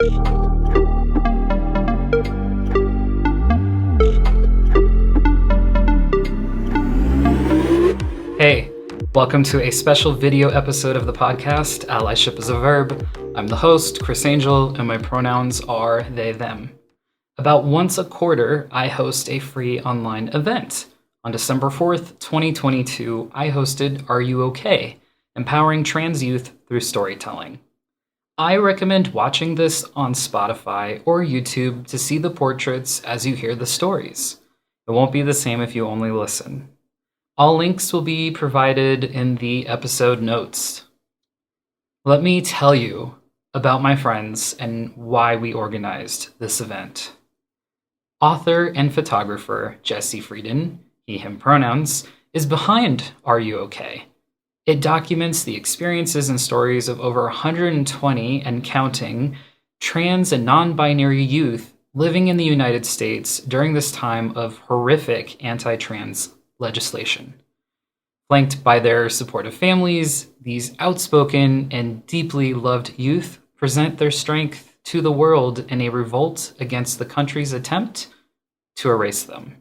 Hey, welcome to a special video episode of the podcast, Allyship is a Verb. I'm the host, Chris Angel, and my pronouns are they, them. About once a quarter, I host a free online event. On December 4th, 2022, I hosted Are You OK? Empowering Trans Youth Through Storytelling. I recommend watching this on Spotify or YouTube to see the portraits as you hear the stories. It won't be the same if you only listen. All links will be provided in the episode notes. Let me tell you about my friends and why we organized this event. Author and photographer Jesse Freidin, he, him pronouns, is behind Are You OK? It documents the experiences and stories of over 120 and counting trans and non-binary youth living in the United States during this time of horrific anti-trans legislation. Flanked by their supportive families, these outspoken and deeply loved youth present their strength to the world in a revolt against the country's attempt to erase them.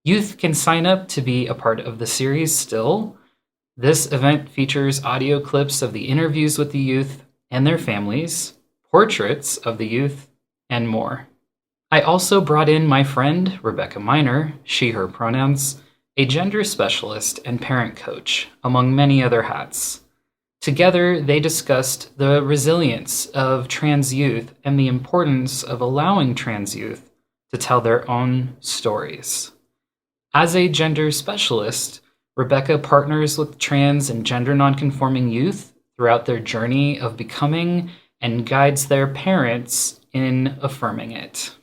Youth can sign up to be a part of the series still. This event features audio clips of the interviews with the youth and their families, portraits of the youth, and more. I also brought in my friend, Rebecca Miner, she, her pronouns, a gender specialist and parent coach, among many other hats. Together, they discussed the resilience of trans youth and the importance of allowing trans youth to tell their own stories. As a gender specialist, Rebecca partners with trans and gender nonconforming youth throughout their journey of becoming and guides their parents in affirming it.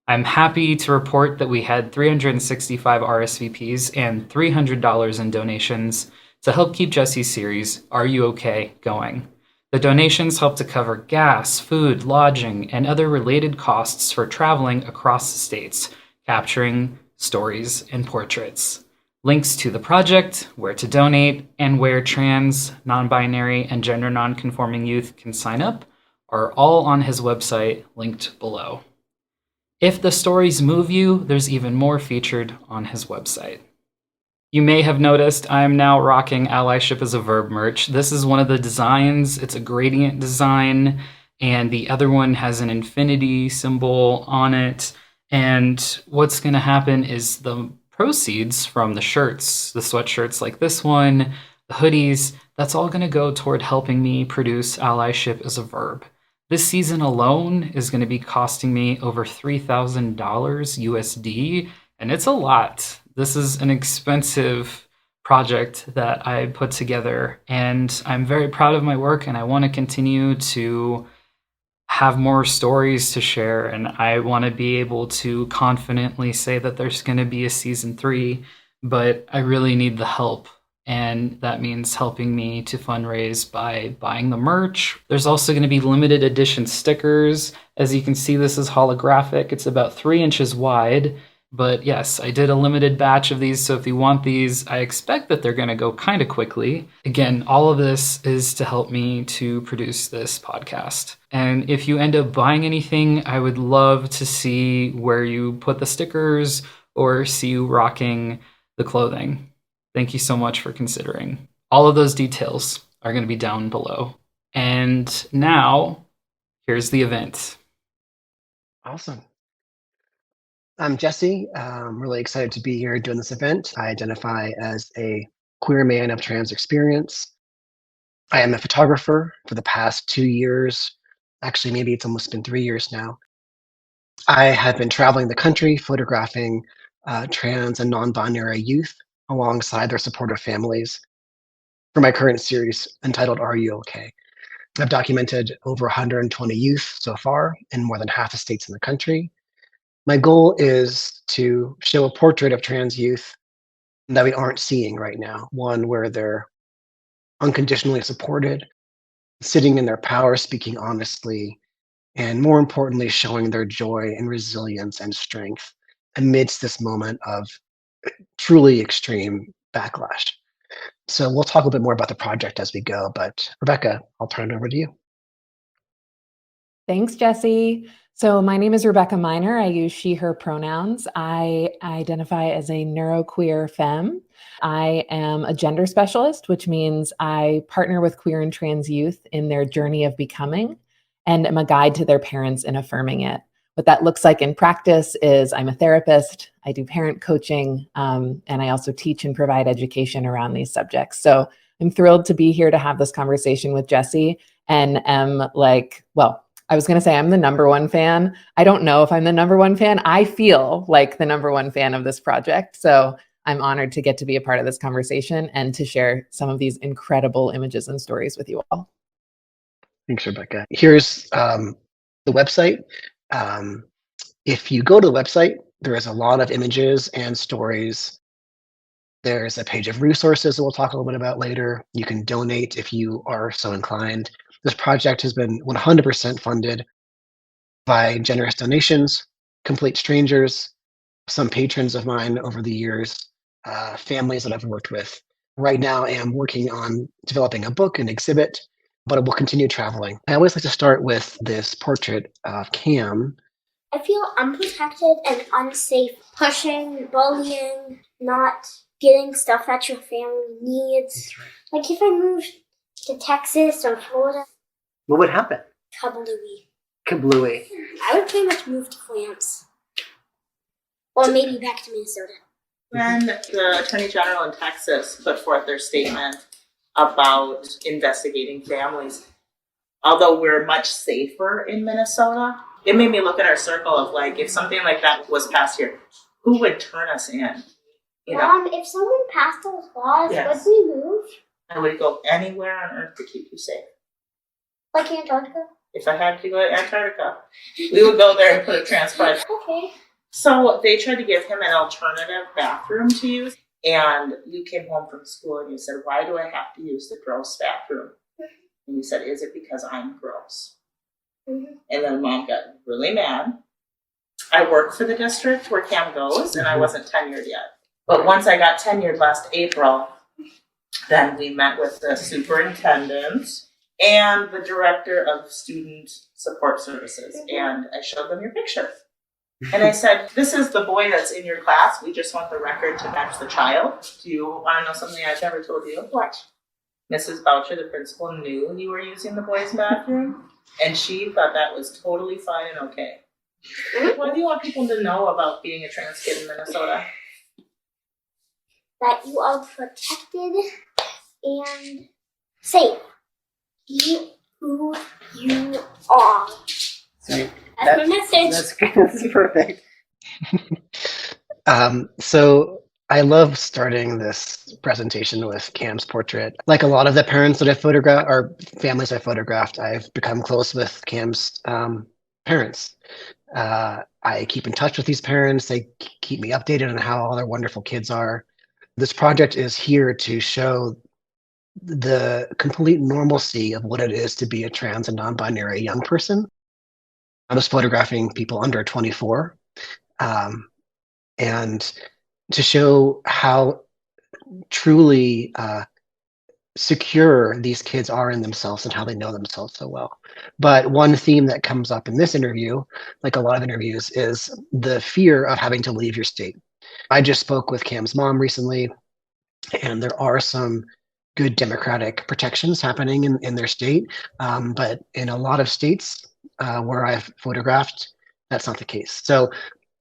I'm happy to report that we had 365 RSVPs and $300 in donations to help keep Jesse's series, Are You OK? Going. The donations help to cover gas, food, lodging, and other related costs for traveling across the states, capturing stories and portraits. Links to the project, where to donate, and where trans, non-binary, and gender non-conforming youth can sign up are all on his website, linked below. If the stories move you, there's even more featured on his website. You may have noticed I am now rocking Allyship as a Verb merch. This is one of the designs. It's a gradient design, and the other one has an infinity symbol on it. And what's going to happen is the proceeds from the shirts, the sweatshirts like this one, the hoodies, that's all going to go toward helping me produce Allyship as a Verb. This season alone is going to be costing me over $3,000 USD, and it's a lot. This is an expensive project that I put together, and I'm very proud of my work, and I want to continue to have more stories to share, and I want to be able to confidently say that there's going to be a season 3, but I really need the help. And that means helping me to fundraise by buying the merch. There's also going to be limited edition stickers. As you can see, this is holographic. It's about 3 inches wide. But yes, I did a limited batch of these, so if you want these, I expect that they're going to go kind of quickly. Again, all of this is to help me to produce this podcast. And if you end up buying anything, I would love to see where you put the stickers or see you rocking the clothing. Thank you so much for considering. All of those details are going to be down below. And now, here's the event. Awesome. I'm Jesse. I'm really excited to be here doing this event. I identify as a queer man of trans experience. I am a photographer for the past 2 years. Actually, maybe it's almost been 3 years now. I have been traveling the country photographing trans and non-binary youth alongside their supportive families for my current series entitled Are You OK? I've documented over 120 youth so far in more than half the states in the country. My goal is to show a portrait of trans youth that we aren't seeing right now, one where they're unconditionally supported, sitting in their power, speaking honestly, and more importantly, showing their joy and resilience and strength amidst this moment of truly extreme backlash. So we'll talk a little bit more about the project as we go, but Rebecca, I'll turn it over to you. Thanks, Jesse. So my name is Rebecca Miner. I use she, her pronouns. I identify as a neuroqueer femme. I am a gender specialist, which means I partner with queer and trans youth in their journey of becoming and am a guide to their parents in affirming it. What that looks like in practice is I'm a therapist, I do parent coaching, and I also teach and provide education around these subjects. So I'm thrilled to be here to have this conversation with Jesse and am like, well, I was going to say I'm the number one fan. I don't know if I'm the number one fan. I feel like the number one fan of this project. So I'm honored to get to be a part of this conversation and to share some of these incredible images and stories with you all. Thanks, Rebecca. Here's the website. If you go to the website, there is a lot of images and stories. There's a page of resources that we'll talk a little bit about later. You can donate if you are so inclined. This project has been 100% funded by generous donations, complete strangers, some patrons of mine over the years, families that I've worked with. Right now, I am working on developing a book and exhibit, but it will continue traveling. I always like to start with this portrait of Cam. I feel unprotected and unsafe, pushing, bullying, not getting stuff that your family needs. Like if I moved to Texas or Florida, what would happen? kablooey. Kablooey. I would pretty much move to France. Or maybe back to Minnesota. When the Attorney General in Texas put forth their statement about investigating families, although we're much safer in Minnesota, it made me look at our circle of like, if something like that was passed here, who would turn us in? You know? If someone passed those laws, Yes. would we move? I would go anywhere on earth to keep you safe. Like Antarctica? If I had to go to Antarctica, we would go there and put a transplant. Okay. So they tried to give him an alternative bathroom to use, and you came home from school and you said, why do I have to use the gross bathroom? And you said, is it because I'm gross? Mm-hmm. And then mom got really mad. I work for the district where Cam goes, and I wasn't tenured yet. But once I got tenured last April, then we met with the superintendent and the director of student support services, and I showed them your picture. And I said, this is the boy that's in your class. We just want the record to match the child. Do you want to know something I've never told you? What? Mrs. Boucher, the principal, knew you were using the boys' bathroom, and she thought that was totally fine and okay. What do you want people to know about being a trans kid in Minnesota? That you are protected and safe. Be who you are. Sweet. That's my message. That's good. That's perfect. So I love starting this presentation with Cam's portrait. Like a lot of the parents that I photographed or families I photographed, I've become close with Cam's parents. I keep in touch with these parents. They keep me updated on how all their wonderful kids are. This project is here to show the complete normalcy of what it is to be a trans and non-binary young person. I was photographing people under 24, and to show how truly secure these kids are in themselves and how they know themselves so well. But one theme that comes up in this interview, like a lot of interviews, is the fear of having to leave your state. I just spoke with Cam's mom recently, and there are some good democratic protections happening in their state. But in a lot of states where I've photographed, that's not the case. So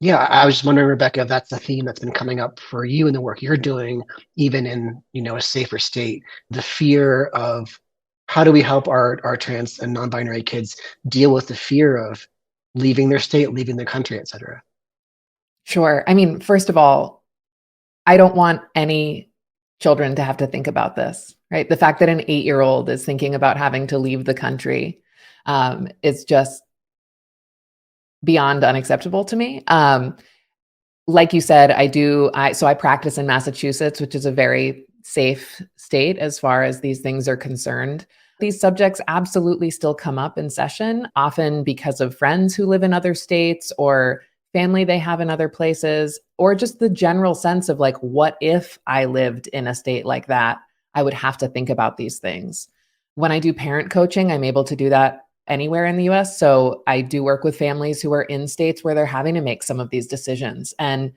yeah, I was just wondering, Rebecca, if that's a theme that's been coming up for you in the work you're doing, even in, a safer state, the fear of how do we help our trans and non-binary kids deal with the fear of leaving their state, leaving their country, et cetera? Sure. I mean, first of all, I don't want any children to have to think about this, right? The fact that an 8-year-old is thinking about having to leave the country is just beyond unacceptable to me. Like you said, I practice in Massachusetts, which is a very safe state as far as these things are concerned. These subjects absolutely still come up in session, often because of friends who live in other states or family they have in other places, or just the general sense of like, what if I lived in a state like that? I would have to think about these things. When I do parent coaching, I'm able to do that anywhere in the US. So I do work with families who are in states where they're having to make some of these decisions. And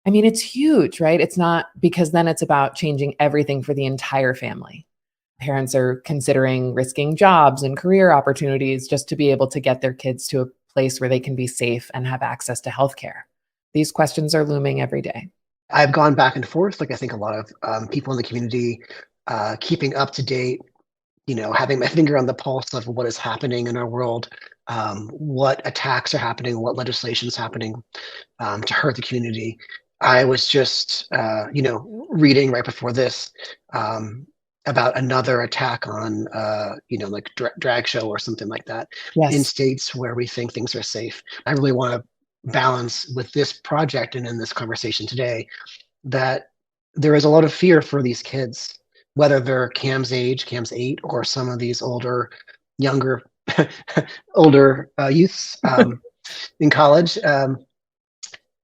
I mean, it's huge, right? It's not, because then it's about changing everything for the entire family. Parents are considering risking jobs and career opportunities just to be able to get their kids to a place where they can be safe and have access to healthcare. These questions are looming every day. I've gone back and forth, like I think a lot of people in the community, keeping up to date, having my finger on the pulse of what is happening in our world, what attacks are happening, what legislation is happening to hurt the community. I was just, reading right before this about another attack on, like drag show or something like that in states where we think things are safe. I really want to balance with this project and in this conversation today that there is a lot of fear for these kids, whether they're Cam's age, Cam's 8, or some of these younger, older youths in college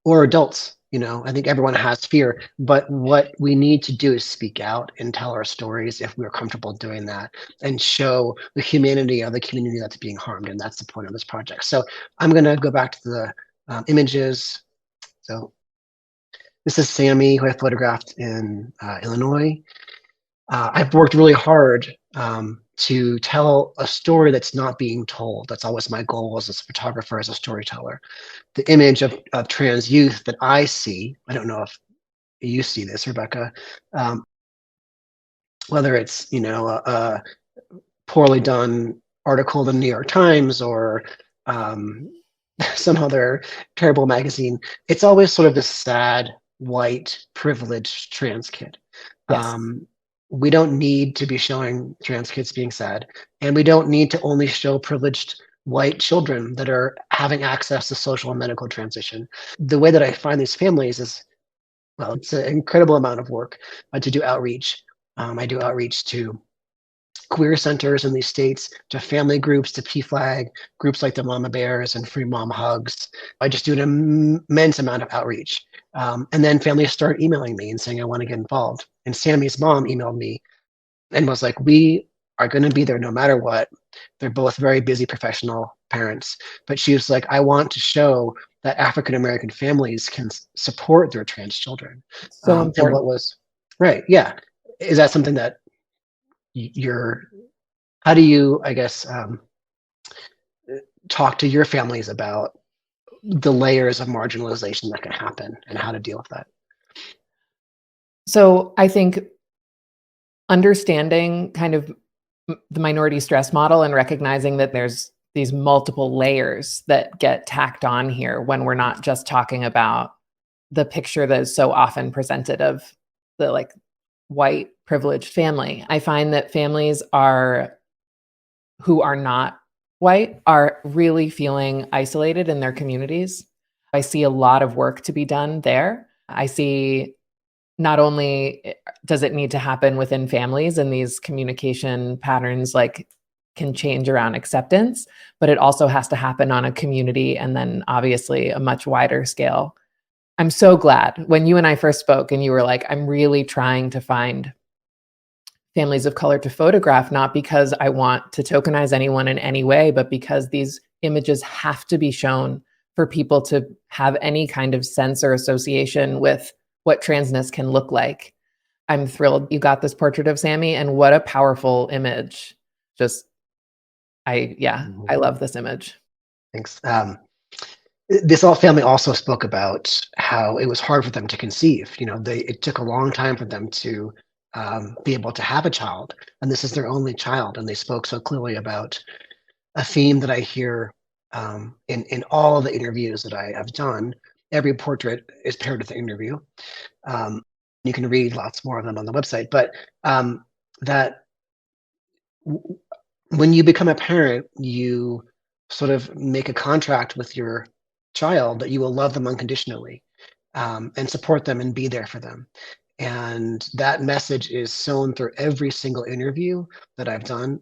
or adults. I think everyone has fear, but what we need to do is speak out and tell our stories if we're comfortable doing that and show the humanity of the community that's being harmed. And that's the point of this project. So I'm going to go back to the images. So this is Sammy, who I photographed in Illinois. I've worked really hard to tell a story that's not being told. That's always my goal as a photographer, as a storyteller. The image of trans youth that I see, I don't know if you see this, Rebecca, whether it's, a poorly done article in the New York Times or some other terrible magazine, it's always sort of this sad, white, privileged trans kid. Yes. We don't need to be showing trans kids being sad, and we don't need to only show privileged white children that are having access to social and medical transition. The way that I find these families is, well, it's an incredible amount of work to do outreach. I do outreach to queer centers in these states, to family groups, to PFLAG, groups like the Mama Bears and Free Mom Hugs. I just do an immense amount of outreach. And then families start emailing me and saying, I want to get involved. And Sammy's mom emailed me and was like, we are going to be there no matter what. They're both very busy professional parents. But she was like, I want to show that African-American families can support their trans children. So important. And what was, right, yeah. Is that something that how do you, I guess, talk to your families about the layers of marginalization that can happen and how to deal with that? So I think understanding kind of the minority stress model and recognizing that there's these multiple layers that get tacked on here when we're not just talking about the picture that is so often presented of the like white privileged family. I find that families who are not white are really feeling isolated in their communities. I see a lot of work to be done there. I see not only does it need to happen within families and these communication patterns like can change around acceptance, but it also has to happen on a community and then obviously a much wider scale. I'm so glad when you and I first spoke and you were like, I'm really trying to find families of color to photograph, not because I want to tokenize anyone in any way, but because these images have to be shown for people to have any kind of sense or association with what transness can look like. I'm thrilled you got this portrait of Sammy, and what a powerful image. I love this image. Thanks. This family also spoke about how it was hard for them to conceive. It took a long time for them to be able to have a child, and this is their only child. And they spoke so clearly about a theme that I hear in all of the interviews that I have done. Every portrait is paired with an interview. You can read lots more of them on the website, but that when you become a parent, you sort of make a contract with your child that you will love them unconditionally and support them and be there for them. And that message is sown through every single interview that I've done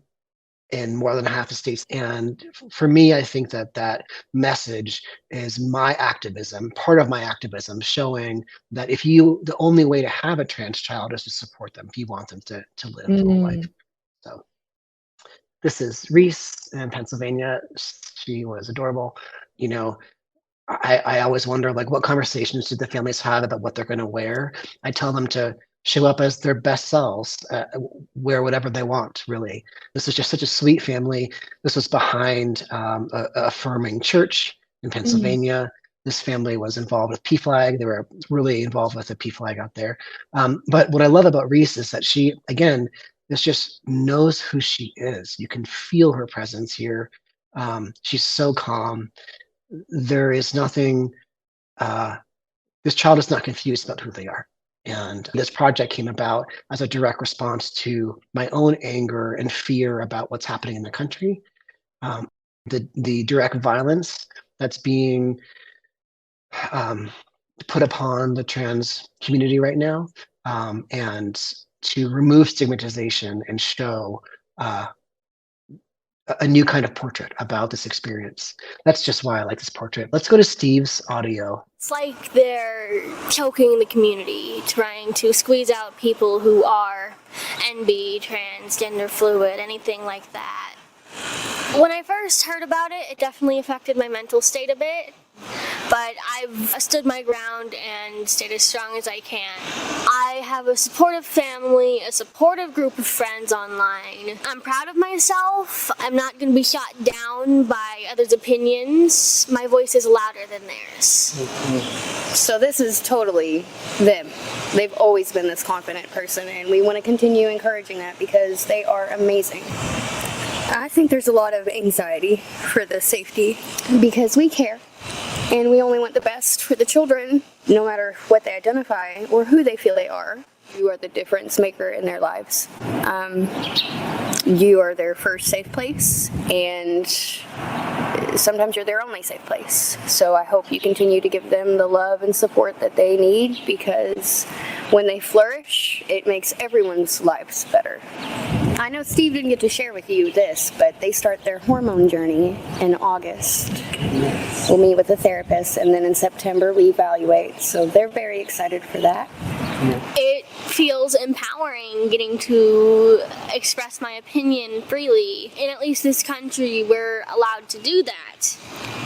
in more than half the states. And for me, I think that message is my activism, part of my activism, showing that the only way to have a trans child is to support them if you want them to live a full life. So this is Reese in Pennsylvania. She was adorable. You know, I always wonder, like, what conversations do the families have about what they're going to wear? I tell them to show up as their best selves, wear whatever they want, really. This is just such a sweet family. This was behind a affirming church in Pennsylvania. This family was involved with PFLAG. They were really involved with the PFLAG out there. But what I love about Reese is that she, again, this just knows who she is. You can feel her presence here. She's so calm. There is nothing, this child is not confused about who they are. And this project came about as a direct response to my own anger and fear about what's happening in the country. The direct violence that's being put upon the trans community right now, and to remove stigmatization and show a new kind of portrait about this experience. That's just why I like this portrait. Let's go to Steve's audio. It's like they're choking the community, trying to squeeze out people who are NB, transgender fluid, anything like that. When I first heard about it, it definitely affected my mental state a bit, but I've stood my ground and stayed as strong as I can. I have a supportive family, a supportive group of friends online. I'm proud of myself. I'm not going to be shot down by others' opinions. My voice is louder than theirs. So this is totally them. They've always been this confident person, and we want to continue encouraging that because they are amazing. I think there's a lot of anxiety for the safety because we care and we only want the best for the children, no matter what they identify or who they feel they are. You are the difference maker in their lives. You are their first safe place, and sometimes you're their only safe place. So I hope you continue to give them the love and support that they need, because when they flourish, it makes everyone's lives better. I know Steve didn't get to share with you this, but they start their hormone journey in August. We'll meet with a therapist, and then in September we evaluate. So they're very excited for that. It feels empowering getting to express my opinion freely. In at least this country, we're allowed to do that.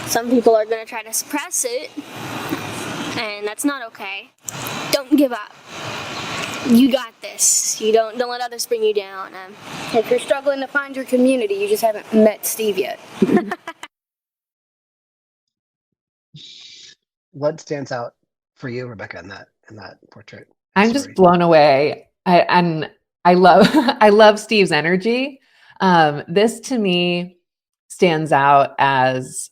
Some people are going to try to suppress it, and that's not okay. Don't give up. You got this. You don't let others bring you down. If you're struggling to find your community, you just haven't met Steve yet. What stands out for you, Rebecca, in that portrait? I'm just blown away. I love I love Steve's energy. This to me stands out as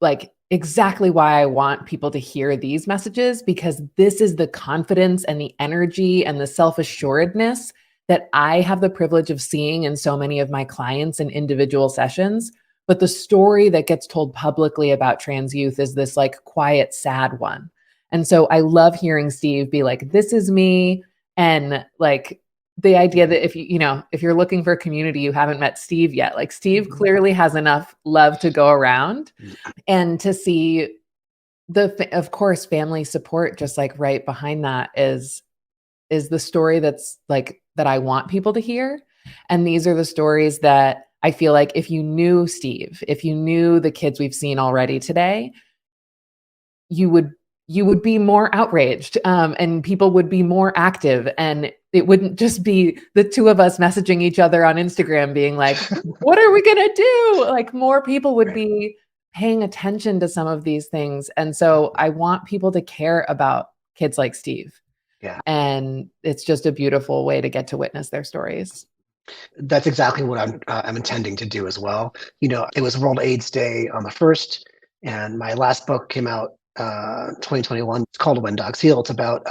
like exactly why I want people to hear these messages, because this is the confidence and the energy and the self-assuredness that I have the privilege of seeing in so many of my clients in individual sessions. But the story that gets told publicly about trans youth is this like quiet, sad one. And so I love hearing Steve be like, this is me. And like the idea that if you're looking for a community, you haven't met Steve yet, like Steve clearly has enough love to go around. And to see of course, family support, just like right behind that is the story that's like, that I want people to hear. And these are the stories that I feel like if you knew Steve, if you knew the kids we've seen already today, you would be more outraged, and people would be more active, and it wouldn't just be the two of us messaging each other on Instagram being like, what are we going to do? Like more people would be paying attention to some of these things. And so I want people to care about kids like Steve. Yeah. And it's just a beautiful way to get to witness their stories. That's exactly what I'm intending to do as well. You know, it was World AIDS Day on the 1st, and my last book came out 2021. It's called When Dogs Heal. It's about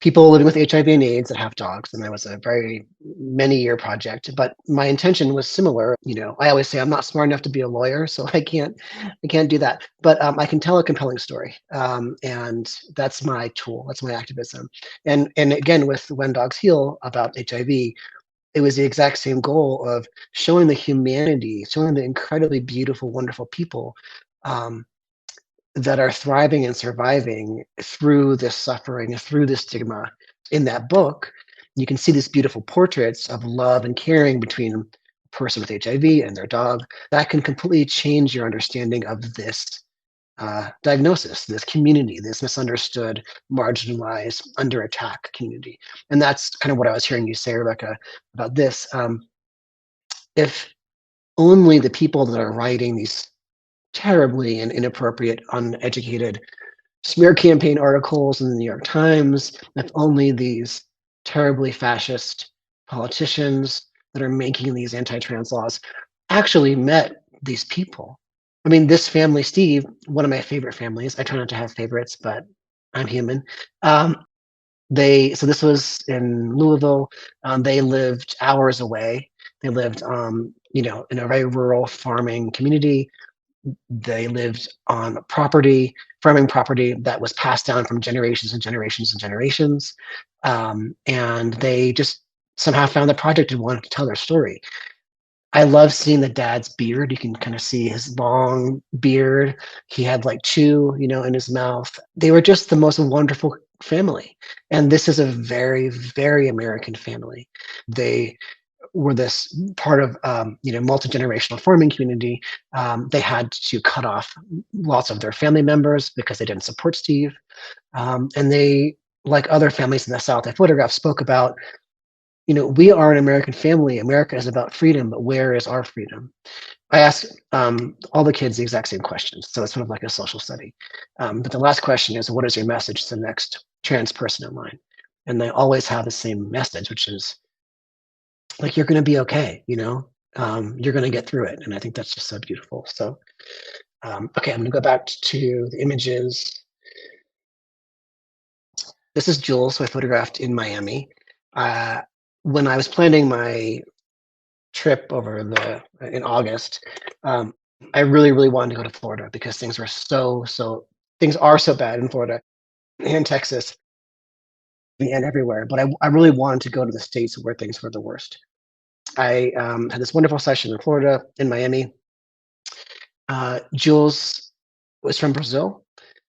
people living with HIV and AIDS that have dogs, and that was a very many-year project. But my intention was similar. You know, I always say I'm not smart enough to be a lawyer, so I can't do that. But I can tell a compelling story, and that's my tool. That's my activism. And again, with When Dogs Heal about HIV, it was the exact same goal of showing the humanity, showing the incredibly beautiful, wonderful people that are thriving and surviving through this suffering, through this stigma. In that book, you can see these beautiful portraits of love and caring between person with HIV and their dog, that can completely change your understanding of this diagnosis, this community, this misunderstood, marginalized, under attack community. And that's kind of what I was hearing you say, Rebecca, about this. If only the people that are writing these terribly and inappropriate, uneducated smear campaign articles in the New York Times, if only these terribly fascist politicians that are making these anti-trans laws actually met these people. I mean, this family, Steve, one of my favorite families. I try not to have favorites, but I'm human. So this was in Louisville. They lived hours away. They lived, in a very rural farming community. They lived on farming property that was passed down from generations and generations and generations. And they just somehow found the project and wanted to tell their story. I love seeing the dad's beard. You can kind of see his long beard. He had like chew, in his mouth. They were just the most wonderful family. And this is a very, very American family. They were this part of multi-generational farming community. They had to cut off lots of their family members because they didn't support Steve. And they, like other families in the South I photographed, spoke about, we are an American family. America is about freedom, but where is our freedom? I asked all the kids the exact same questions. So it's sort of like a social study. But the last question is, what is your message to the next trans person in line? And they always have the same message, which is, like, you're going to be okay, you're going to get through it. And I think that's just so beautiful. So, okay, I'm going to go back to the images. This is Jules, who I photographed in Miami. When I was planning my trip in August, I really, really wanted to go to Florida because things are so bad in Florida and Texas and everywhere. But I really wanted to go to the states where things were the worst. I had this wonderful session in Florida, in Miami. Jules was from Brazil,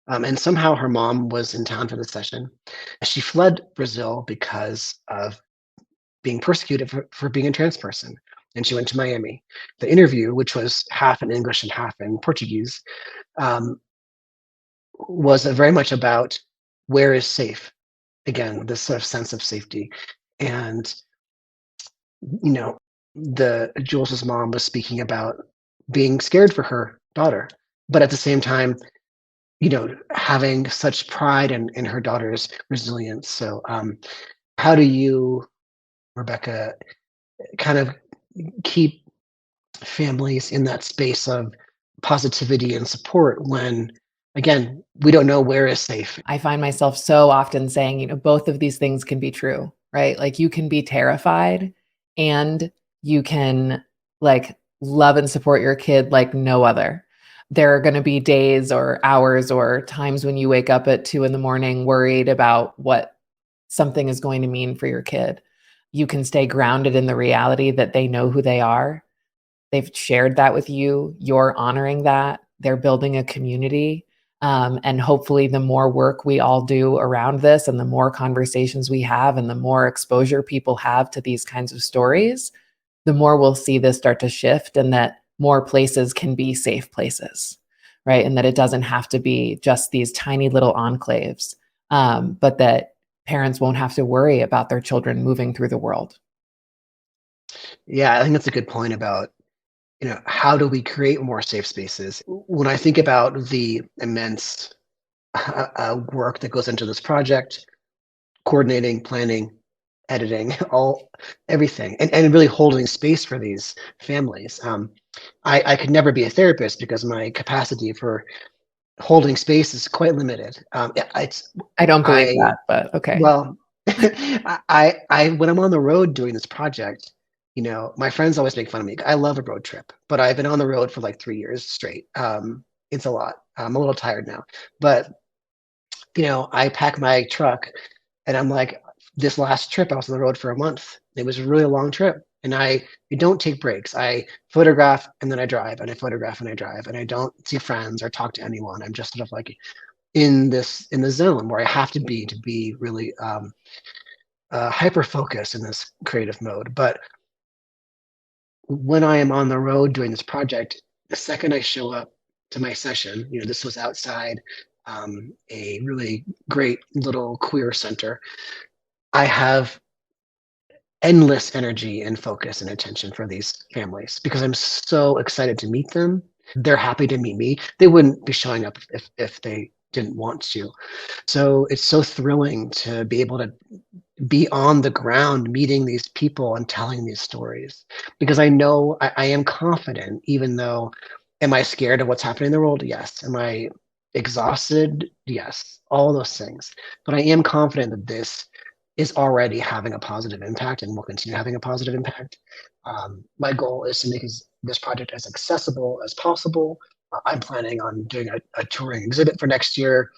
and somehow her mom was in town for the session. She fled Brazil because of being persecuted for being a trans person, and she went to Miami. The interview, which was half in English and half in Portuguese, was very much about where is safe. Again, this sort of sense of safety. And Jules's mom was speaking about being scared for her daughter, but at the same time, having such pride in her daughter's resilience. So, how do you, Rebecca, kind of keep families in that space of positivity and support when, again, we don't know where is safe? I find myself so often saying, both of these things can be true, right? Like, you can be terrified and you can love and support your kid like no other. There are going to be days or hours or times when you wake up at 2 a.m. worried about what something is going to mean for your kid. You can stay grounded in the reality that they know who they are. They've shared that with you. You're honoring that. They're building a community. And hopefully the more work we all do around this and the more conversations we have and the more exposure people have to these kinds of stories, the more we'll see this start to shift, and that more places can be safe places, right? And that it doesn't have to be just these tiny little enclaves, but that parents won't have to worry about their children moving through the world. Yeah, I think that's a good point about, how do we create more safe spaces? When I think about the immense work that goes into this project, coordinating, planning, editing, everything, and really holding space for these families. I could never be a therapist because my capacity for holding space is quite limited. I don't believe that, but okay. Well, I when I'm on the road doing this project, my friends always make fun of me. I love a road trip, but I've been on the road for like 3 years straight. It's a lot. I'm a little tired now, but I pack my truck, and I'm like, this last trip I was on the road for a month. It was a really long trip, and I don't take breaks. I photograph and then I drive, and I photograph and I drive, and I don't see friends or talk to anyone. I'm just sort of like in the zone where I have to be really hyper focused in this creative mode. But when I am on the road doing this project, the second I show up to my session, this was outside a really great little queer center, I have endless energy and focus and attention for these families because I'm so excited to meet them. They're happy to meet me. They wouldn't be showing up if they didn't want to. So it's so thrilling to be able to be on the ground meeting these people and telling these stories because I know I am confident, even though, am I scared of what's happening in the world? Yes. Am I exhausted? Yes. All those things. But I am confident that this is already having a positive impact and will continue having a positive impact. My goal is to make this project as accessible as possible. I'm planning on doing a touring exhibit for next year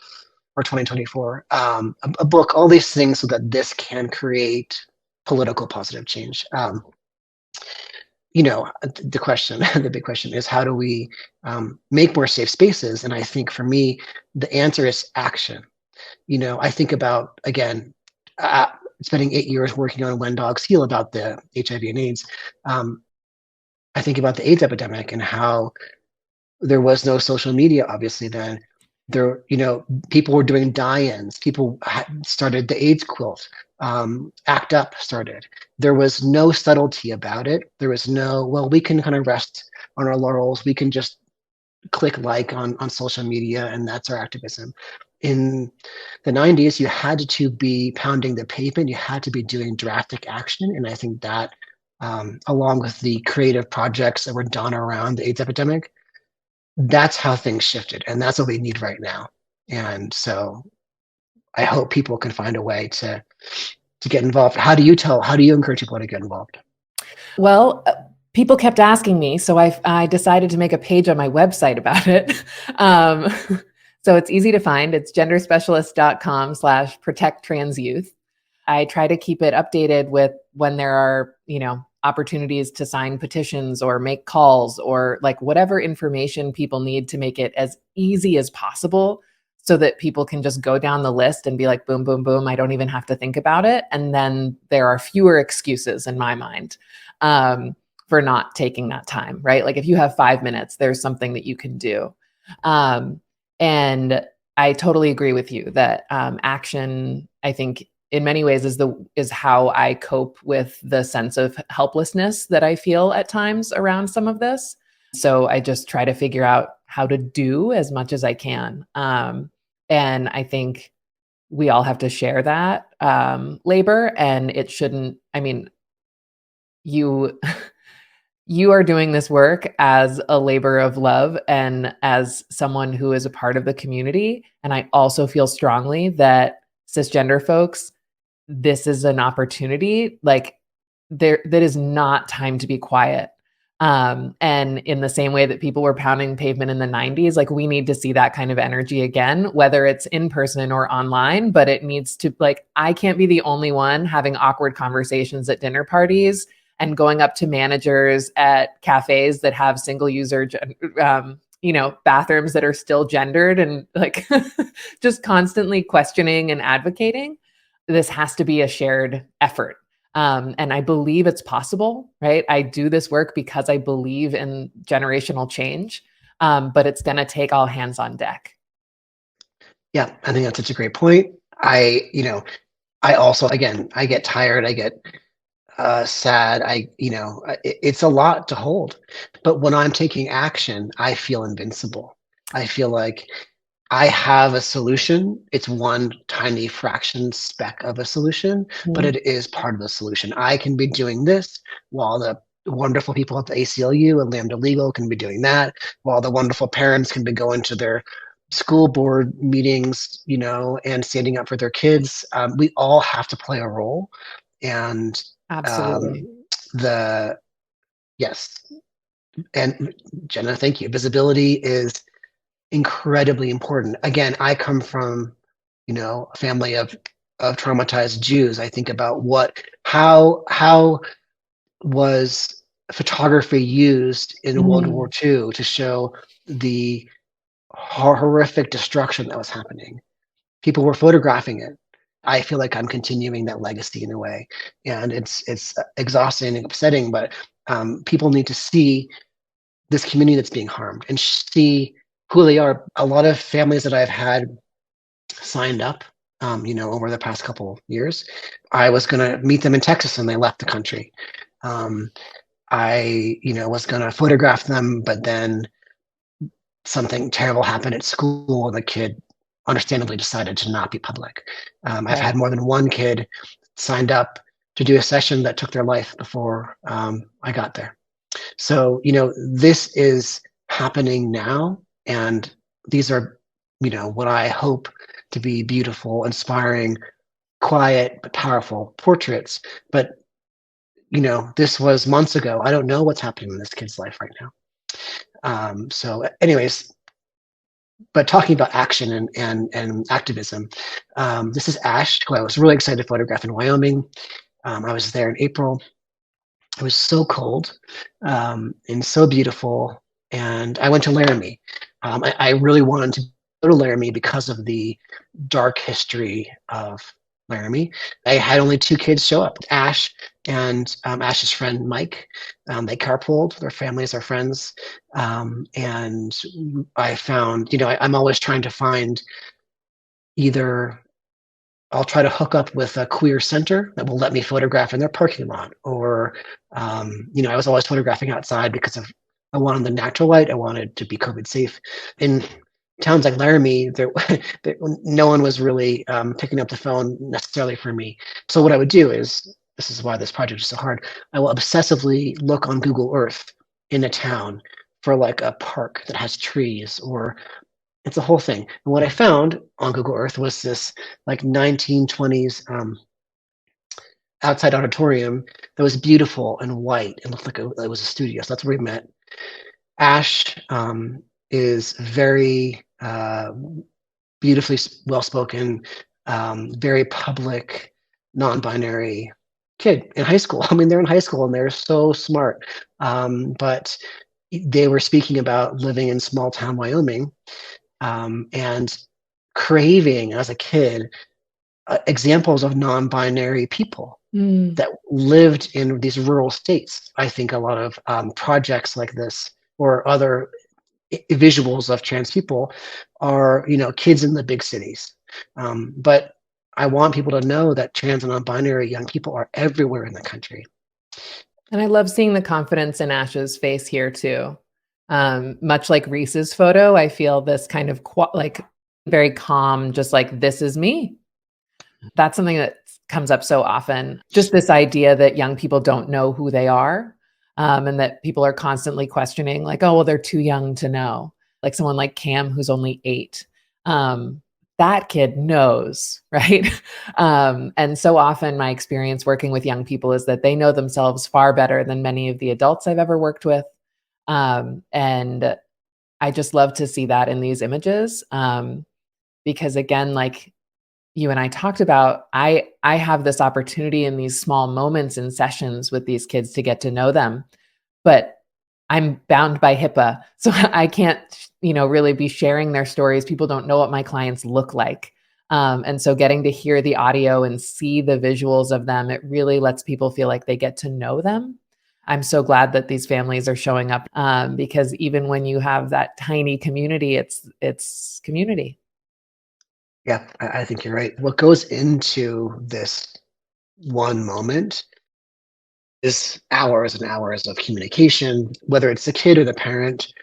or 2024, a book, all these things so that this can create political positive change. The question, the big question is how do we make more safe spaces? And I think for me, the answer is action. I think about, again, spending 8 years working on When Dogs Heal about the HIV and AIDS. I think about the AIDS epidemic and how there was no social media, obviously, then. People were doing die-ins. People started the AIDS quilt. ACT UP started. There was no subtlety about it. There was no, well, we can kind of rest on our laurels. We can just click like on social media, and that's our activism. In the 90s, you had to be pounding the pavement. You had to be doing drastic action. And I think that, along with the creative projects that were done around the AIDS epidemic, that's how things shifted, and that's what we need right now. And so I hope people can find a way to get involved. How do you encourage people to get involved? Well, people kept asking me, so I decided to make a page on my website about it. So it's easy to find. It's genderspecialist.com/protecttransyouth. I try to keep it updated with when there are, opportunities to sign petitions or make calls or like whatever information people need to make it as easy as possible so that people can just go down the list and be like, boom, boom, boom. I don't even have to think about it. And then there are fewer excuses in my mind for not taking that time, right? Like if you have 5 minutes, there's something that you can do. And I totally agree with you that action, I think, in many ways is how I cope with the sense of helplessness that I feel at times around some of this. So I just try to figure out how to do as much as I can. And I think we all have to share that labor, and it shouldn't, you are doing this work as a labor of love and as someone who is a part of the community. And I also feel strongly that cisgender folks, this is an opportunity. Like that is not time to be quiet. And in the same way that people were pounding pavement in the 90s, like we need to see that kind of energy again, whether it's in person or online, but it needs to, like, I can't be the only one having awkward conversations at dinner parties and going up to managers at cafes that have single user, bathrooms that are still gendered and like just constantly questioning and advocating. This has to be a shared effort. And I believe it's possible, right? I do this work because I believe in generational change, but it's going to take all hands on deck. Yeah, I think that's such a great point. I also, again, I get tired. I get sad. It's a lot to hold. But when I'm taking action, I feel invincible. I feel like I have a solution. It's one tiny fraction speck of a solution, but it is part of the solution. I can be doing this while the wonderful people at the ACLU and Lambda Legal can be doing that, while the wonderful parents can be going to their school board meetings, and standing up for their kids. We all have to play a role. And absolutely. Yes. And Jenna, thank you. Visibility is incredibly important. Again, I come from, a family of traumatized Jews. I think about how was photography used in World War II to show the horrific destruction that was happening. People were photographing it. I feel like I'm continuing that legacy in a way, and it's exhausting and upsetting, but people need to see this community that's being harmed and see who they are. A lot of families that I've had signed up, over the past couple years, I was going to meet them in Texas and they left the country. I, was going to photograph them, but then something terrible happened at school and the kid understandably decided to not be public. I've had more than one kid signed up to do a session that took their life before I got there. So, this is happening now. And these are, what I hope to be beautiful, inspiring, quiet, but powerful portraits. But, this was months ago. I don't know what's happening in this kid's life right now. So anyways, but talking about action and activism, this is Ash, who I was really excited to photograph in Wyoming. I was there in April. It was so cold and so beautiful. And I went to Laramie. I really wanted to go to Laramie because of the dark history of Laramie. I had only 2 kids show up, Ash and Ash's friend Mike. They carpooled, their families are friends. And I found, I'm always trying to find either I'll try to hook up with a queer center that will let me photograph in their parking lot. Or, I was always photographing outside because I wanted the natural light. I wanted to be COVID safe. In towns like Laramie, no one was really picking up the phone necessarily for me. So what I would do is, this is why this project is so hard, I will obsessively look on Google Earth in a town for like a park that has trees, or it's a whole thing. And what I found on Google Earth was this like 1920s outside auditorium that was beautiful and white and looked like it was a studio. So that's where we met. Ash is very beautifully well-spoken, very public, non-binary kid in high school. I mean, they're in high school and they're so smart. But they were speaking about living in small town Wyoming, and craving as a kid examples of non-binary people that lived in these rural states. I think a lot of projects like this or other visuals of trans people are, kids in the big cities. But I want people to know that trans and non-binary young people are everywhere in the country. And I love seeing the confidence in Ash's face here too. Much like Reese's photo, I feel this kind of like very calm, just like, this is me. That's something that comes up so often. Just this idea that young people don't know who they are, and that people are constantly questioning, like, oh, well, they're too young to know. Like someone like Cam, who's only 8. That kid knows, right? And so often my experience working with young people is that they know themselves far better than many of the adults I've ever worked with. And I just love to see that in these images. Because again, like you and I talked about, I have this opportunity in these small moments in sessions with these kids to get to know them, but I'm bound by HIPAA. So I can't, really be sharing their stories. People don't know what my clients look like. And so getting to hear the audio and see the visuals of them, it really lets people feel like they get to know them. I'm so glad that these families are showing up, because even when you have that tiny community, it's community. Yeah, I think you're right. What goes into this one moment is hours and hours of communication, whether it's the kid or the parent.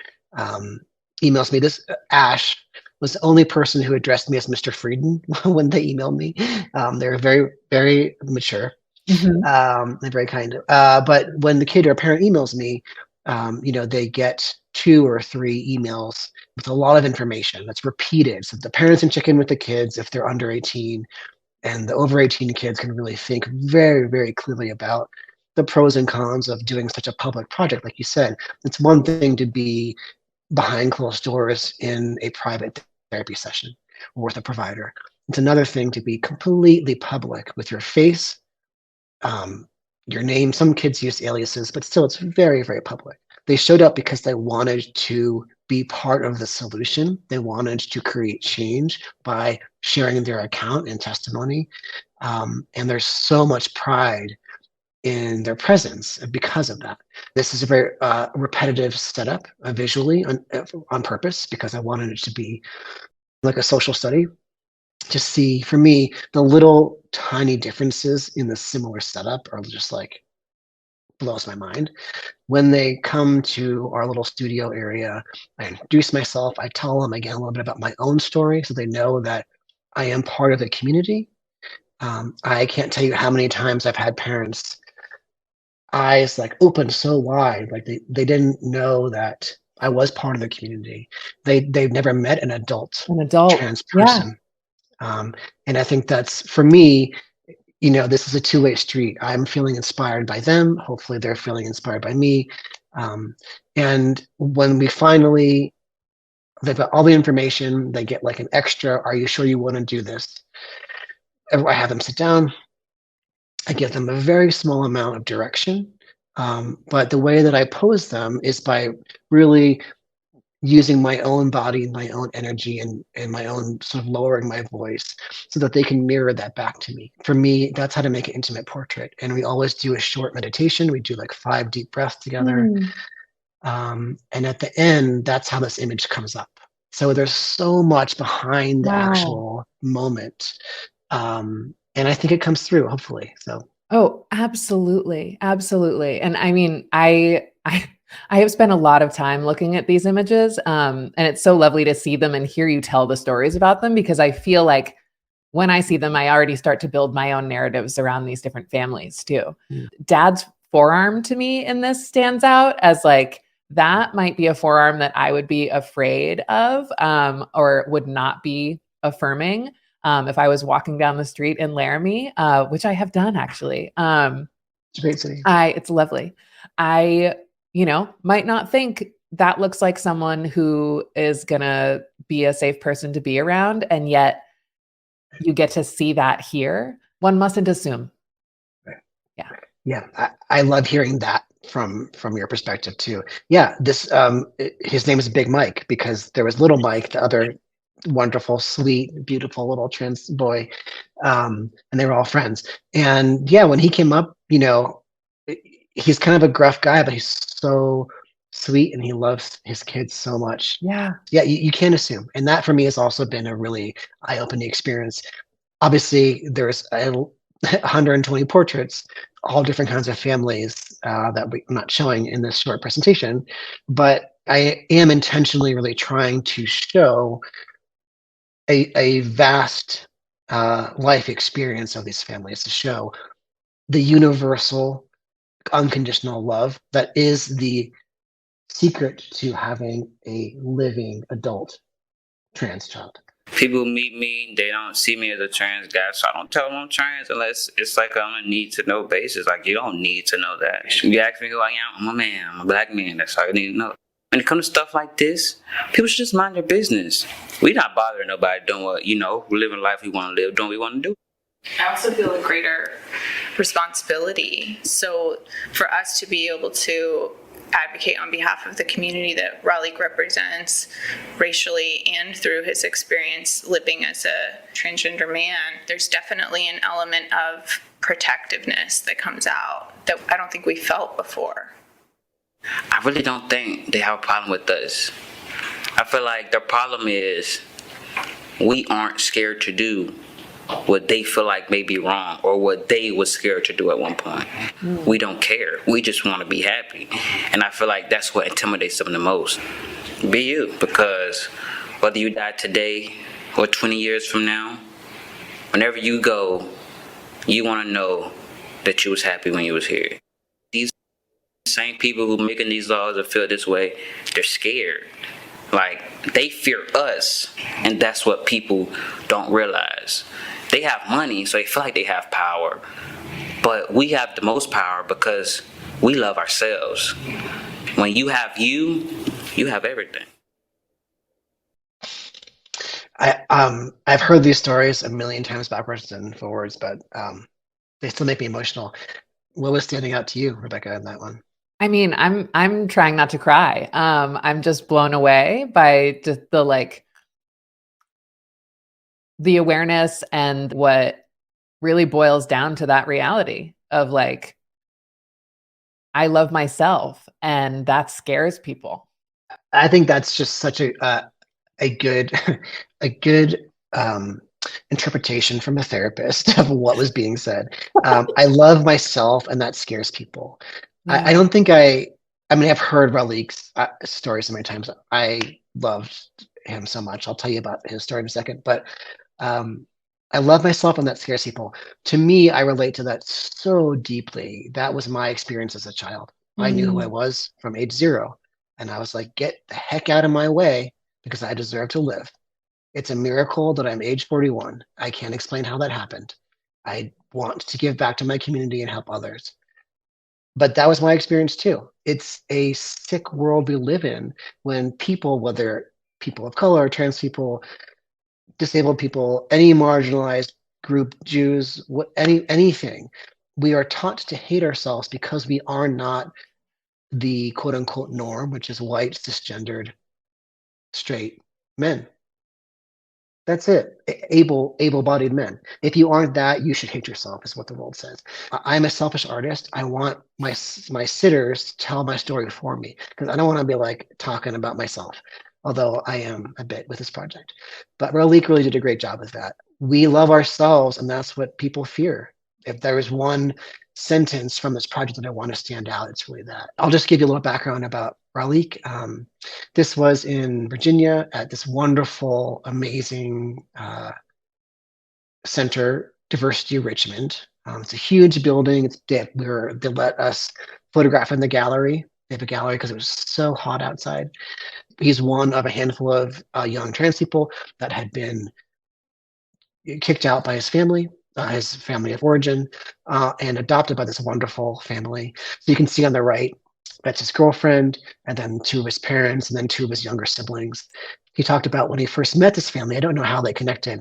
Emails me. This Ash was the only person who addressed me as Mr. Freidin when they emailed me. They're very, very mature. And very kind. But when the kid or parent emails me, they get 2 or 3 emails with a lot of information that's repeated. So the parents can check in with the kids if they're under 18, and the over 18 kids can really think very, very clearly about the pros and cons of doing such a public project. Like you said, it's one thing to be behind closed doors in a private therapy session or with a provider. It's another thing to be completely public with your face, your name. Some kids use aliases, but still it's very, very public. They showed up because they wanted to be part of the solution. They wanted to create change by sharing their account and testimony. And there's so much pride in their presence because of that. This is a very repetitive setup visually on purpose, because I wanted it to be like a social study, to see, for me, the little tiny differences in the similar setup are just like blows my mind. When they come to our little studio area, I introduce myself. I tell them again a little bit about my own story, so they know that I am part of the community. I can't tell you how many times I've had parents eyes like open so wide, like they didn't know that I was part of the community. They've never met an adult trans Yeah. person. And I think that's, for me, this is a two-way street. I'm feeling inspired by them. Hopefully they're feeling inspired by me. And when we finally, they've got all the information, they get like an extra, are you sure you want to do this? I have them sit down. I give them a very small amount of direction. But the way that I pose them is by really using my own body, my own energy, and my own sort of lowering my voice so that they can mirror that back to me. For me, that's how to make an intimate portrait. And we always do a short meditation. We do like 5 deep breaths together. And at the end, that's how this image comes up. So there's so much behind the actual moment. And I think it comes through, hopefully. So. Oh, absolutely. Absolutely. And I mean, I have spent a lot of time looking at these images. And it's so lovely to see them and hear you tell the stories about them, because I feel like when I see them, I already start to build my own narratives around these different families too. Dad's forearm to me in this stands out as like, that might be a forearm that I would be afraid of, or would not be affirming. If I was walking down the street in Laramie, which I have done actually. It's a great city. It's lovely. I, might not think that looks like someone who is gonna be a safe person to be around, and yet you get to see that here. One mustn't assume. Right. Yeah. Yeah, I love hearing that from your perspective too. Yeah, this his name is Big Mike because there was Little Mike, the other wonderful, sweet, beautiful little trans boy, and they were all friends. And yeah, when he came up, he's kind of a gruff guy, but he's so sweet and he loves his kids so much. Yeah. Yeah, you can't assume. And that for me has also been a really eye-opening experience. Obviously, there's 120 portraits, all different kinds of families that I'm not showing in this short presentation, but I am intentionally really trying to show a vast life experience of these families, to show the universal unconditional love that is the secret to having a living adult trans child. People meet me, they don't see me as a trans guy, so I don't tell them I'm trans unless it's like on a need to know basis. Like, you don't need to know that. You ask me who I am, I'm a man, I'm a black man, that's all you need to know. When it comes to stuff like this, people should just mind their business. We're not bothering nobody doing what, we're living life we want to live, doing what we want to do. I also feel a greater responsibility. So for us to be able to advocate on behalf of the community that Raleigh represents racially and through his experience living as a transgender man, there's definitely an element of protectiveness that comes out that I don't think we felt before. I really don't think they have a problem with us. I feel like the problem is we aren't scared to do what they feel like may be wrong or what they were scared to do at one point. We don't care. We just want to be happy. And I feel like that's what intimidates them the most. Be you, because whether you die today or 20 years from now, whenever you go, you want to know that you was happy when you was here. These same people who making these laws or feel this way, they're scared. Like, they fear us, and that's what people don't realize. They have money, so they feel like they have power. But we have the most power because we love ourselves. When you have you have everything. I've heard these stories a million times backwards and forwards, but they still make me emotional. What was standing out to you, Rebecca, in that one? I mean, I'm trying not to cry. I'm just blown away by just the awareness and what really boils down to that reality of like, I love myself, and that scares people. I think that's just such a good a good interpretation from a therapist of what was being said. I love myself, and that scares people. Yeah. I don't think I mean, I've heard Ralik's stories so many times. I loved him so much. I'll tell you about his story in a second. But um, I love myself, and that scares people. To me, I relate to that so deeply. That was my experience as a child. I knew who I was from age 0. And I was like, get the heck out of my way because I deserve to live. It's a miracle that I'm age 41. I can't explain how that happened. I want to give back to my community and help others. But that was my experience too. It's a sick world we live in when people, whether people of color, trans people, disabled people, any marginalized group, Jews, anything, we are taught to hate ourselves because we are not the quote unquote norm, which is white, cisgendered, straight men. That's it. Able-bodied men. If you aren't that, you should hate yourself, is what the world says. I'm a selfish artist. I want my sitters to tell my story for me because I don't want to be like talking about myself, although I am a bit with this project. But Ralik really did a great job with that. We love ourselves, and that's what people fear. If there is one sentence from this project that I want to stand out, it's really that. I'll just give you a little background about Ralik. This was in Virginia at this wonderful, amazing center, Diversity Richmond. It's a huge building. They let us photograph in the gallery. They have a gallery because it was so hot outside. He's one of a handful of young trans people that had been kicked out by his family of origin, and adopted by this wonderful family. So you can see on the right, that's his girlfriend, and then 2 of his parents, and then 2 of his younger siblings. He talked about when he first met this family, I don't know how they connected.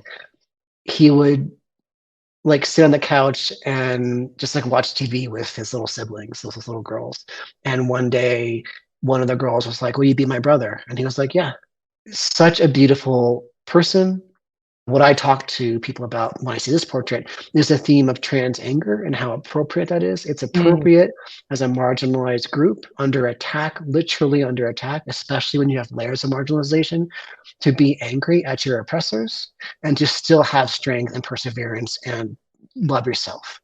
He would like sit on the couch and just like watch TV with his little siblings, those little girls. And one day, one of the girls was like, "Will you be my brother?" And he was like, "Yeah." Such a beautiful person. What I talk to people about when I see this portrait is the theme of trans anger and how appropriate that is. It's appropriate as a marginalized group under attack, literally under attack, especially when you have layers of marginalization, to be angry at your oppressors and to still have strength and perseverance and love yourself.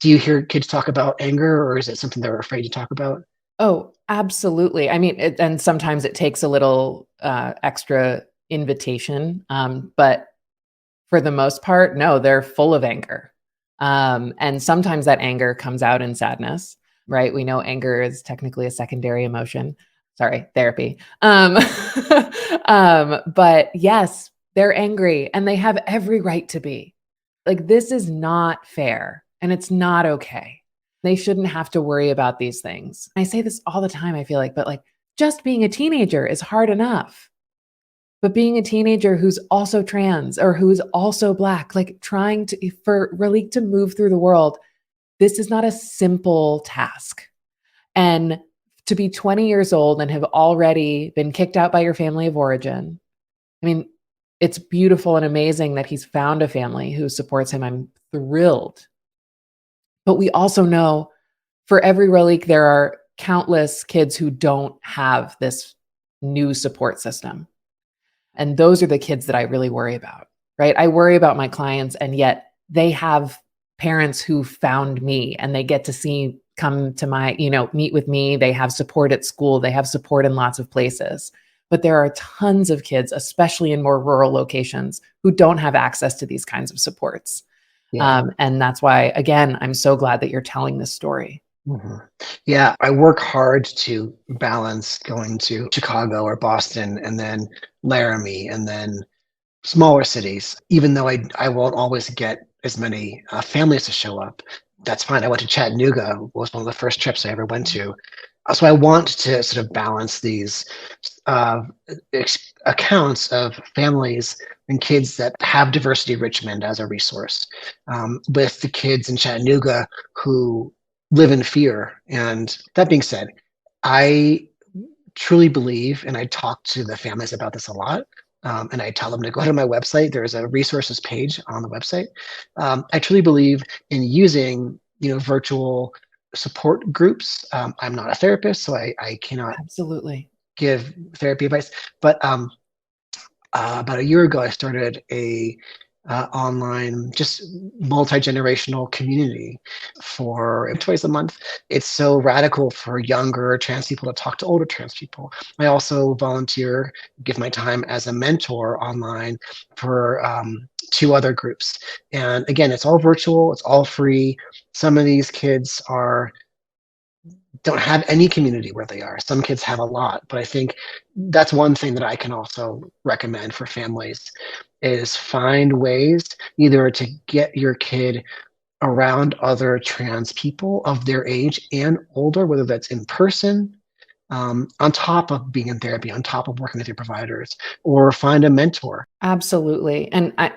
Do you hear kids talk about anger, or is it something they're afraid to talk about? Oh, absolutely. I mean, and sometimes it takes a little extra invitation, but for the most part, no, they're full of anger. And sometimes that anger comes out in sadness, right? We know anger is technically a secondary emotion. Sorry, therapy. But yes, they're angry and they have every right to be. Like, this is not fair and it's not okay. They shouldn't have to worry about these things. I say this all the time, I feel like, but like just being a teenager is hard enough. But being a teenager who's also trans or who's also Black, like trying to, for Ralik to move through the world, this is not a simple task. And to be 20 years old and have already been kicked out by your family of origin, I mean, it's beautiful and amazing that he's found a family who supports him. I'm thrilled. But we also know for every Ralik, there are countless kids who don't have this new support system. And those are the kids that I really worry about, right? I worry about my clients, and yet they have parents who found me and they get to come to my, meet with me. They have support at school. They have support in lots of places. But there are tons of kids, especially in more rural locations, who don't have access to these kinds of supports. Yeah. And that's why, again, I'm so glad that you're telling this story. Mm-hmm. Yeah, I work hard to balance going to Chicago or Boston and then Laramie and then smaller cities. Even though I won't always get as many families to show up, that's fine. I went to Chattanooga, was one of the first trips I ever went to. So I want to sort of balance these accounts of families and kids that have Diversity Richmond as a resource with the kids in Chattanooga who live in fear. And that being said, I truly believe, and I talk to the families about this a lot, and I tell them to go to my website. There's a resources page on the website. I truly believe in using, virtual support groups. I'm not a therapist, so I cannot Absolutely. give therapy advice. But about a year ago, I started a online, just multi-generational community for twice a month. It's so radical for younger trans people to talk to older trans people. I also volunteer, give my time as a mentor online for 2 other groups. And again, it's all virtual, it's all free. Some of these kids don't have any community where they are. Some kids have a lot, but I think that's one thing that I can also recommend for families is find ways either to get your kid around other trans people of their age and older, whether that's in person, on top of being in therapy, on top of working with your providers, or find a mentor. Absolutely. And I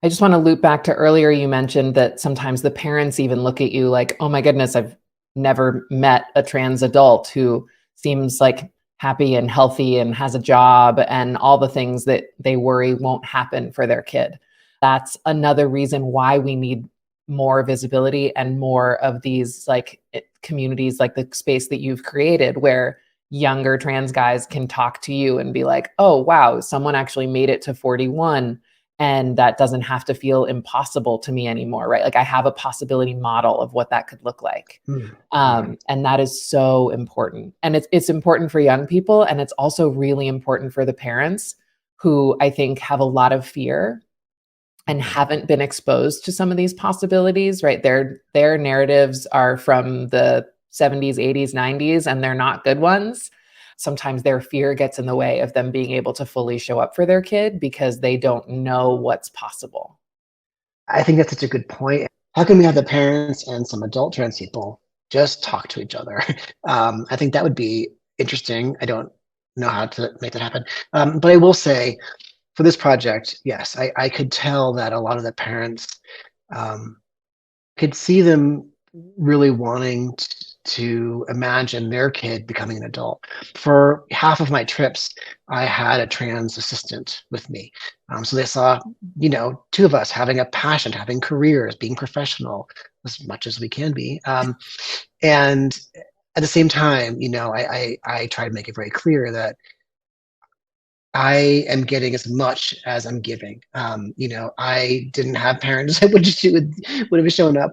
just want to loop back to earlier. You mentioned that sometimes the parents even look at you like, oh my goodness, I've never met a trans adult who seems like happy and healthy and has a job and all the things that they worry won't happen for their kid. That's another reason why we need more visibility and more of these like communities, like the space that you've created where younger trans guys can talk to you and be like, oh, wow, someone actually made it to 41. And that doesn't have to feel impossible to me anymore, right? Like I have a possibility model of what that could look like. And that is so important. And it's important for young people. And it's also really important for the parents who I think have a lot of fear and haven't been exposed to some of these possibilities, right? Their narratives are from the 70s, 80s, 90s, and they're not good ones. Sometimes their fear gets in the way of them being able to fully show up for their kid because they don't know what's possible. I think that's such a good point. How can we have the parents and some adult trans people just talk to each other? I think that would be interesting. I don't know how to make that happen. But I will say for this project, yes, I could tell that a lot of the parents could see them really wanting to imagine their kid becoming an adult. For half of my trips, I had a trans assistant with me. So they saw, 2 of us having a passion, having careers, being professional as much as we can be. And at the same time, I try to make it very clear that I am getting as much as I'm giving. I didn't have parents that would have shown up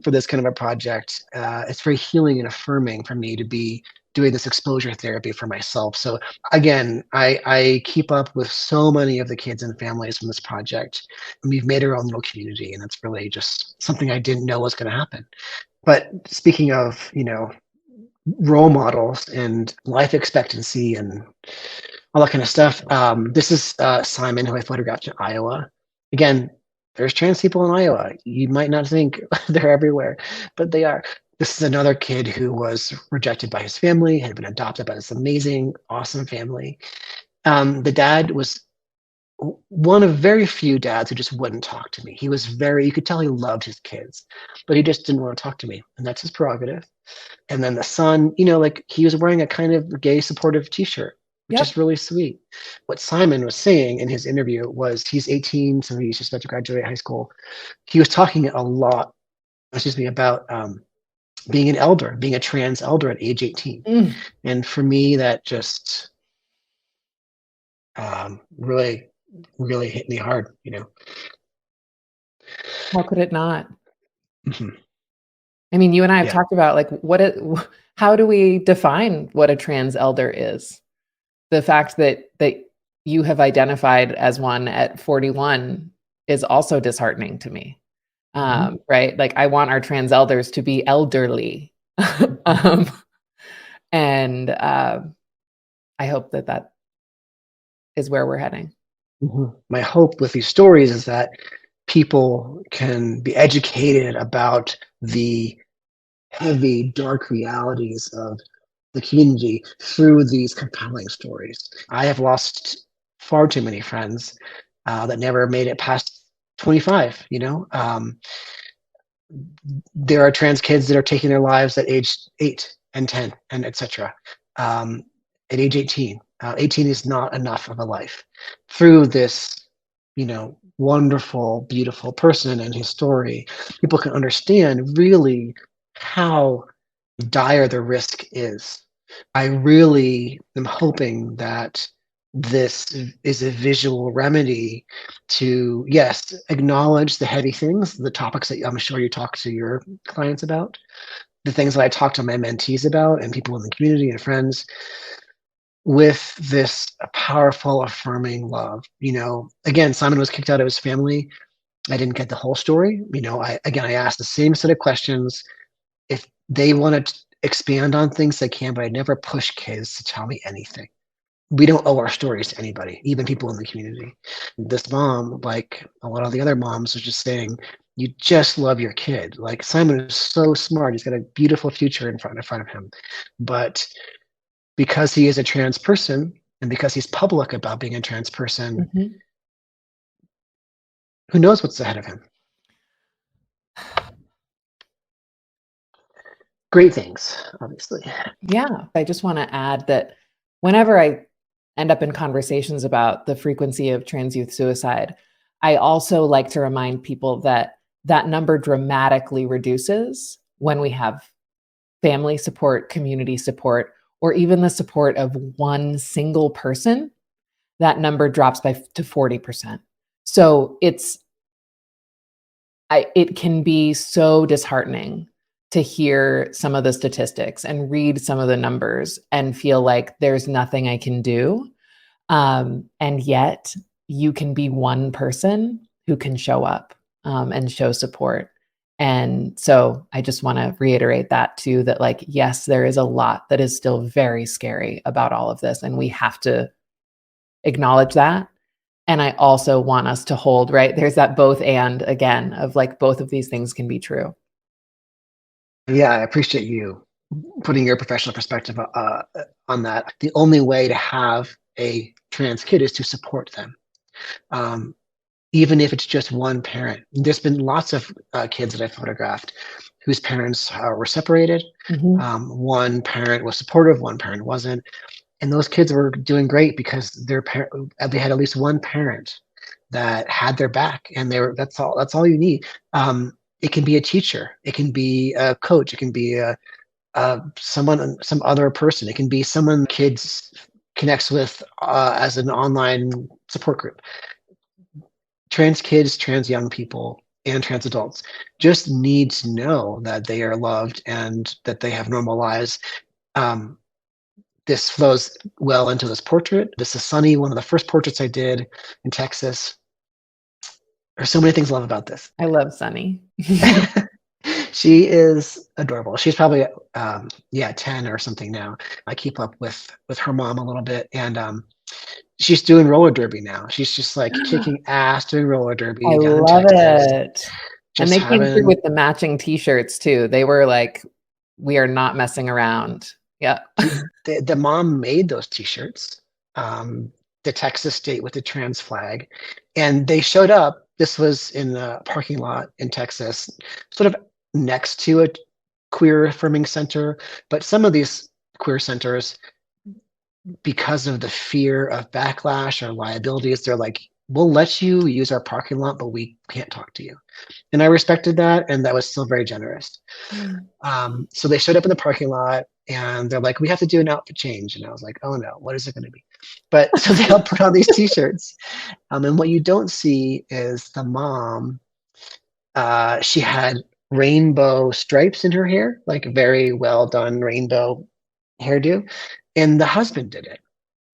for this kind of a project. It's very healing and affirming for me to be doing this exposure therapy for myself. So again, I keep up with so many of the kids and families from this project. And we've made our own little community, and it's really just something I didn't know was going to happen. But speaking of, role models and life expectancy and all that kind of stuff. This is Simon, who I photographed in Iowa. Again, there's trans people in Iowa. You might not think they're everywhere, but they are. This is another kid who was rejected by his family, had been adopted by this amazing, awesome family. The dad was one of very few dads who just wouldn't talk to me. He was you could tell he loved his kids, but he just didn't want to talk to me. And that's his prerogative. And then the son, like he was wearing a kind of gay supportive t-shirt, which is really sweet. What Simon was saying in his interview was he's 18, so he's just about to graduate high school. He was talking a lot, about being an elder, being a trans elder at age 18. And for me, that just really, really hit me hard, How could it not? I mean, you and I have talked about like how do we define what a trans elder is? The fact that you have identified as one at 41 is also disheartening to me. Right? Like I want our trans elders to be elderly. And I hope that is where we're heading. My hope with these stories is that people can be educated about the heavy, dark realities of the community through these compelling stories. I have lost far too many friends that never made it past 25. There are trans kids that are taking their lives at age 8 and 10 and etc. At age 18. 18 is not enough of a life. Through this, wonderful, beautiful person and his story, people can understand really how dire the risk is. I really am hoping that this is a visual remedy to, yes, acknowledge the heavy things, the topics that I'm sure you talk to your clients about, the things that I talk to my mentees about and people in the community and friends, with this powerful, affirming love. Again, Simon was kicked out of his family. I didn't get the whole story. I asked the same set of questions. If they want to expand on things, they can, but I never push kids to tell me anything. We don't owe our stories to anybody, even people in the community. This mom, like a lot of the other moms, was just saying, you just love your kid. Like, Simon is so smart. He's got a beautiful future in front of him. But because he is a trans person and because he's public about being a trans person, who knows what's ahead of him? Great things, obviously. Yeah. I just want to add that whenever I end up in conversations about the frequency of trans youth suicide, I also like to remind people that that number dramatically reduces when we have family support, community support, or even the support of one single person. That number drops to 40%. So it can be so disheartening to hear some of the statistics and read some of the numbers and feel like there's nothing I can do. And yet you can be one person who can show up and show support. And so I just want to reiterate that too, that like, yes, there is a lot that is still very scary about all of this. And we have to acknowledge that. And I also want us to hold, right? There's that both and again of like, both of these things can be true. Yeah, I appreciate you putting your professional perspective on that. The only way to have a trans kid is to support them. Even if it's just one parent. There's been lots of kids that I photographed whose parents were separated. One parent was supportive, one parent wasn't. And those kids were doing great because they had at least one parent that had their back, and that's all you need. It can be a teacher, it can be a coach, it can be some other person, it can be someone kids connects with as an online support group. Trans kids, trans young people, and trans adults just need to know that they are loved and that they have normal lives. This flows well into this portrait. This is Sunny, one of the first portraits I did in Texas. There's so many things I love about this. I love Sunny. She is adorable. She's probably 10 or something now. I keep up with her mom a little bit, and she's doing roller derby now. She's just like kicking ass doing roller derby. I love it. And they came through with the matching t-shirts too. They were like, we are not messing around. Yeah. The mom made those t-shirts, the Texas state with the trans flag, and they showed up. This was in the parking lot in Texas, sort of next to a queer affirming center. But some of these queer centers, because of the fear of backlash or liabilities, they're like, we'll let you use our parking lot, but we can't talk to you. And I respected that, and that was still very generous. So they showed up in the parking lot, and they're like, we have to do an outfit change. And I was like, oh no, what is it going to be? But so they all put on these t-shirts. And what you don't see is the mom, she had rainbow stripes in her hair, like very well done rainbow hairdo. And the husband did it.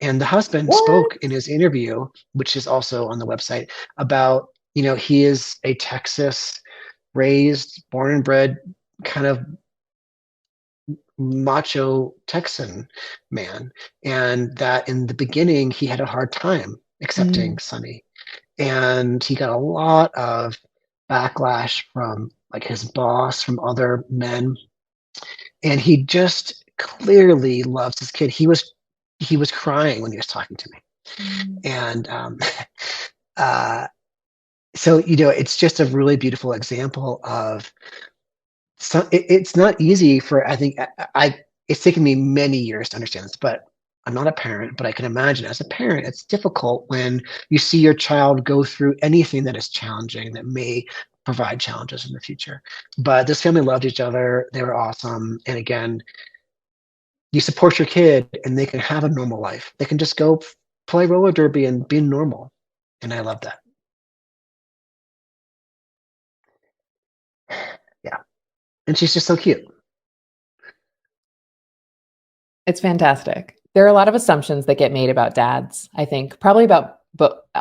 And the husband spoke in his interview, which is also on the website, about, he is a Texas raised, born and bred kind of macho Texan man. And that in the beginning, he had a hard time accepting Sunny. And he got a lot of backlash from like his boss, from other men. And he just clearly loves his kid. He was crying when he was talking to me. And so, it's just a really beautiful example of it's not easy for, I think, it's taken me many years to understand this, but I'm not a parent, but I can imagine as a parent, it's difficult when you see your child go through anything that is challenging, that may provide challenges in the future. But this family loved each other. They were awesome. And again, you support your kid and they can have a normal life. They can just go play roller derby and be normal. And I love that. Yeah. And she's just so cute. It's fantastic. There are a lot of assumptions that get made about dads, I think, probably about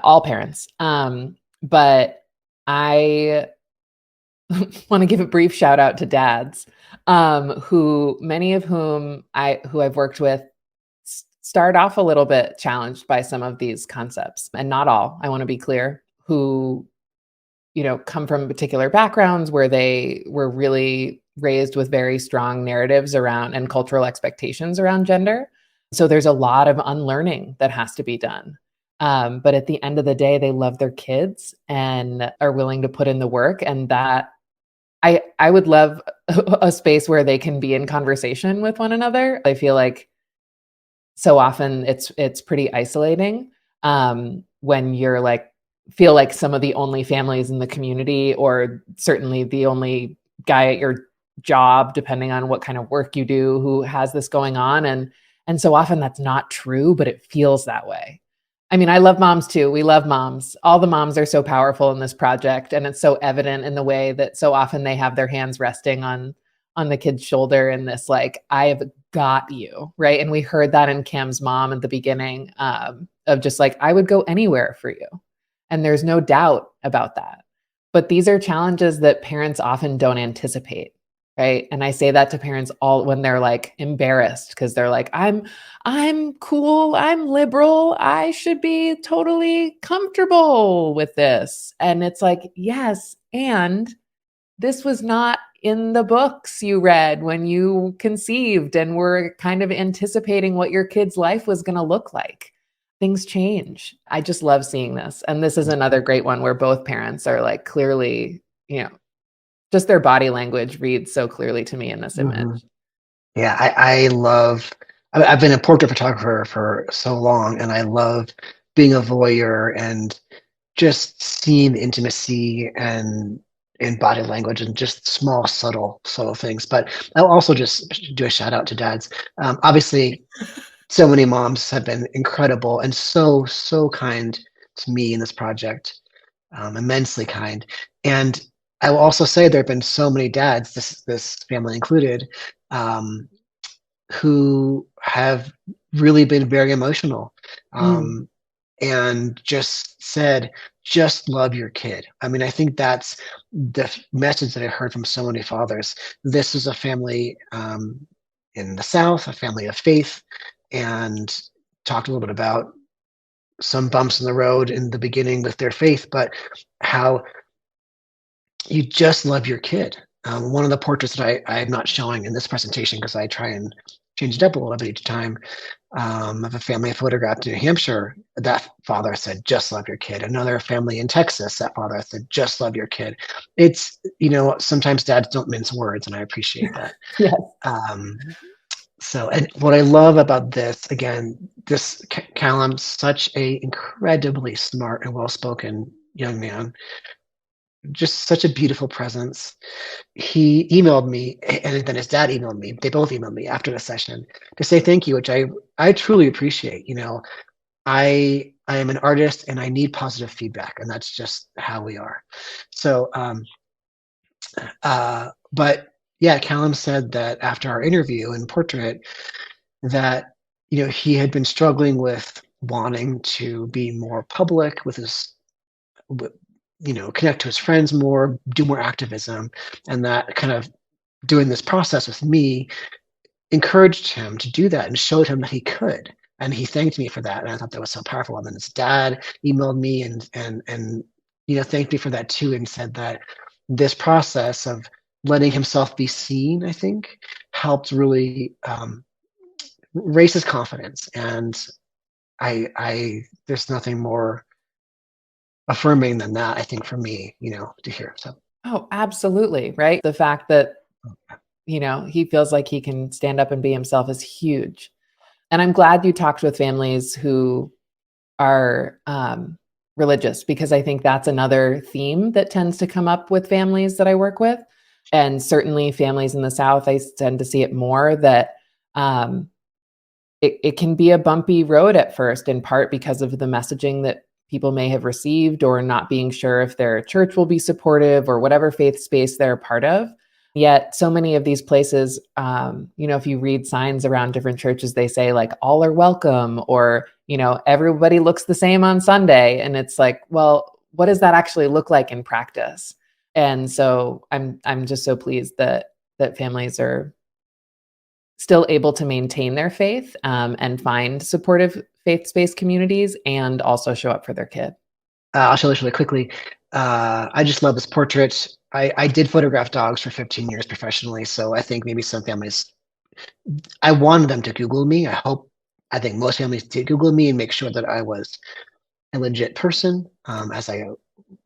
all parents. But I want to give a brief shout out to dads, who many of whom I've worked with start off a little bit challenged by some of these concepts, and not all, I want to be clear, who, come from particular backgrounds where they were really raised with very strong narratives around and cultural expectations around gender. So there's a lot of unlearning that has to be done. But at the end of the day, they love their kids and are willing to put in the work. And that I would love a space where they can be in conversation with one another. I feel like so often it's pretty isolating when you're like, feel like some of the only families in the community, or certainly the only guy at your job, depending on what kind of work you do, who has this going on. And so often that's not true, but it feels that way. I mean, I love moms too. We love moms. All the moms are so powerful in this project. And it's so evident in the way that so often they have their hands resting on the kid's shoulder in this, like, I have got you, right? And we heard that in Cam's mom at the beginning, of just like, I would go anywhere for you. And there's no doubt about that. But these are challenges that parents often don't anticipate, right? And I say that to parents all when they're like embarrassed because they're like, I'm cool, I'm liberal, I should be totally comfortable with this. And it's like, yes, and this was not in the books you read when you conceived and were kind of anticipating what your kid's life was going to look like. Things change. I just love seeing this. And this is another great one where both parents are like clearly, just their body language reads so clearly to me in this image. Yeah, I've been a portrait photographer for so long, and I love being a voyeur and just seeing the intimacy and in body language and just small, subtle things. But I'll also just do a shout out to dads. Obviously, so many moms have been incredible and so kind to me in this project, immensely kind. And I will also say there have been so many dads, this family included, who have really been very emotional, and just said, just love your kid. I mean, I think that's the message that I heard from so many fathers. This is a family in the South, a family of faith, and talked a little bit about some bumps in the road in the beginning with their faith, but how you just love your kid. One of the portraits that I'm not showing in this presentation because I try and change it up a little bit each time, of a family I photographed in New Hampshire, that father said, just love your kid. Another family in Texas, that father said, just love your kid. It's, sometimes dads don't mince words, and I appreciate that. Yes. And what I love about this, again, Callum's such a incredibly smart and well-spoken young man, just such a beautiful presence. He emailed me, and then his dad emailed me. They both emailed me after the session to say thank you, which I truly appreciate. I am an artist and I need positive feedback, and that's just how we are. So, but yeah, Callum said that after our interview and portrait, that he had been struggling with wanting to be more public with his, connect to his friends more, do more activism, and that kind of doing this process with me encouraged him to do that and showed him that he could. And he thanked me for that, and I thought that was so powerful. And then his dad emailed me and thanked me for that too, and said that this process of letting himself be seen, I think, helped really raise his confidence. And I there's nothing more affirming than that, I think, for me, to hear. So. Oh, absolutely. Right. The fact that, he feels like he can stand up and be himself is huge. And I'm glad you talked with families who are religious, because I think that's another theme that tends to come up with families that I work with. And certainly families in the South, I tend to see it more, that it can be a bumpy road at first, in part because of the messaging that people may have received, or not being sure if their church will be supportive, or whatever faith space they're a part of. Yet so many of these places, if you read signs around different churches, they say like, all are welcome, or, everybody looks the same on Sunday. And it's like, well, what does that actually look like in practice? And so I'm just so pleased that families are still able to maintain their faith, and find supportive faith-based communities, and also show up for their kid. I'll show this really quickly. I just love this portrait. I did photograph dogs for 15 years professionally, so I think maybe some families, I wanted them to Google me. I think most families did Google me and make sure that I was a legit person, as I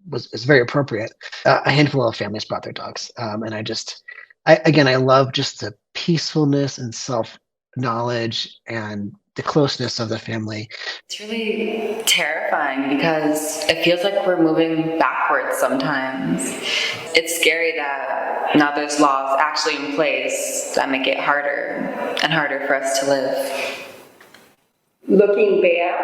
was very appropriate. A handful of families brought their dogs, and I love just the peacefulness and self-knowledge and the closeness of the family. It's really terrifying because it feels like we're moving backwards sometimes. It's scary that now there's laws actually in place that make it harder and harder for us to live. Looking back,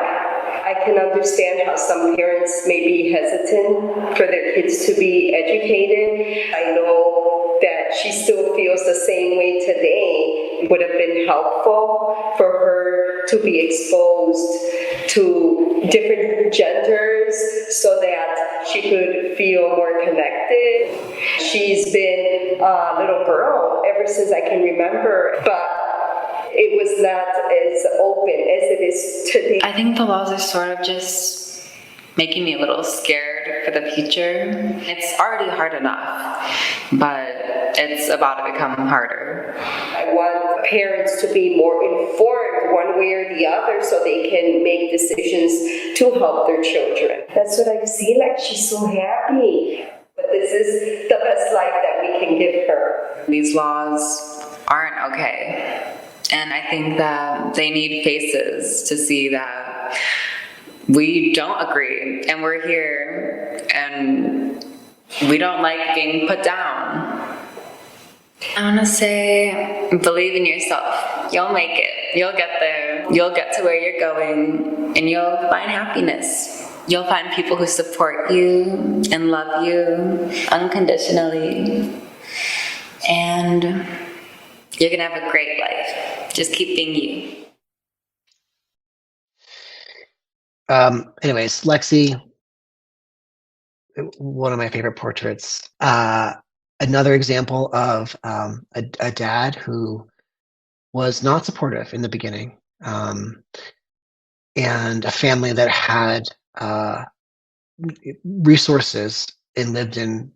I can understand how some parents may be hesitant for their kids to be educated. I know that she still feels the same way today. It would have been helpful for her to be exposed to different genders so that she could feel more connected. She's been a little girl ever since I can remember, but it was not as open as it is today. I think the laws are sort of just making me a little scared for the future. It's already hard enough, but it's about to become harder. I want parents to be more informed one way or the other so they can make decisions to help their children. That's what I see, like she's so happy. But this is the best life that we can give her. These laws aren't okay. And I think that they need faces to see that we don't agree, and we're here, and we don't like being put down. I want to say, believe in yourself. You'll make it. You'll get there. You'll get to where you're going, and you'll find happiness. You'll find people who support you and love you unconditionally. And you're going to have a great life. Just keep being you. Anyways, Lexi, one of my favorite portraits. Another example of a dad who was not supportive in the beginning, and a family that had resources and lived in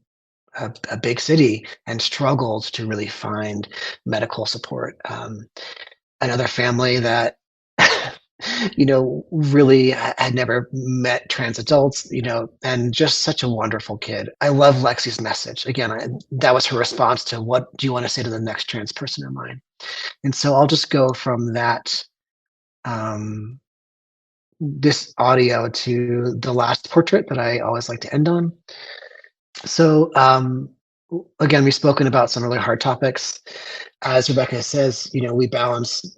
a big city and struggled to really find medical support. Another family that really had never met trans adults, and just such a wonderful kid. I love Lexi's message. Again, that was her response to, what do you want to say to the next trans person in line? And so I'll just go from that, this audio, to the last portrait that I always like to end on. So again, we've spoken about some really hard topics. As Rebecca says, we balance.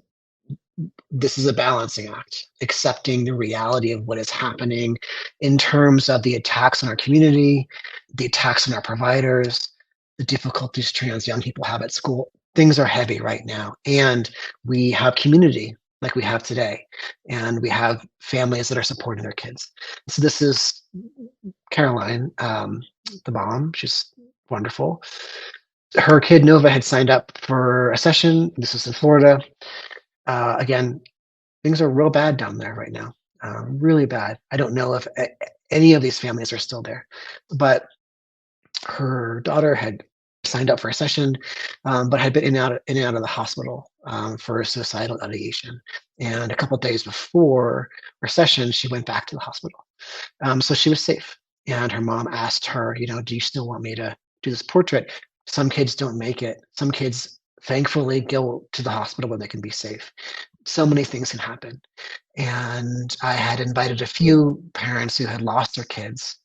This is a balancing act, accepting the reality of what is happening in terms of the attacks on our community, the attacks on our providers, the difficulties trans young people have at school. Things are heavy right now, and we have community like we have today, and we have families that are supporting their kids. So this is Caroline, the mom. She's wonderful. Her kid Nova had signed up for a session. This is in Florida. Again, things are real bad down there right now, really bad. I don't know if any of these families are still there, but her daughter had signed up for a session, but had been in and out of the hospital for suicidal ideation. And a couple of days before her session, she went back to the hospital. So she was safe. And her mom asked her, do you still want me to do this portrait? Some kids don't make it. Some kids thankfully go to the hospital when they can be safe. so many things can happen. And I had invited a few parents who had lost their kids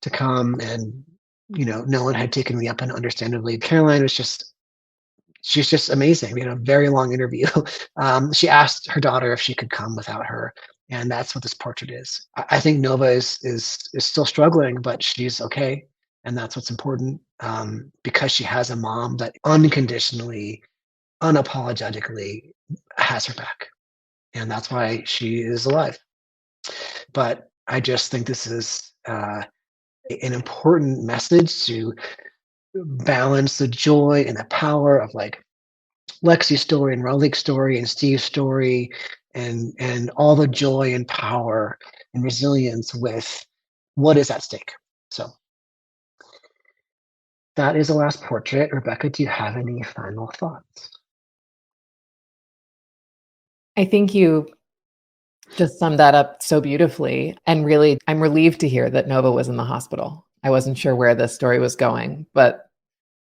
to come, and no one had taken me up, and understandably Caroline was just she's just amazing. Very long interview. She asked her daughter if she could come without her, and that's what this portrait is. I think Nova is still struggling, but she's okay, and that's what's important, because she has a mom that unconditionally, unapologetically has her back, and that's why she is alive. But I just think this is an important message to balance the joy and the power of like Lexi's story and Ralik's story and Steve's story, and all the joy and power and resilience with what is at stake. So that is the last portrait. Rebecca, do you have any final thoughts? I think you just summed that up so beautifully. And really, I'm relieved to hear that Nova was in the hospital. I wasn't sure where this story was going, but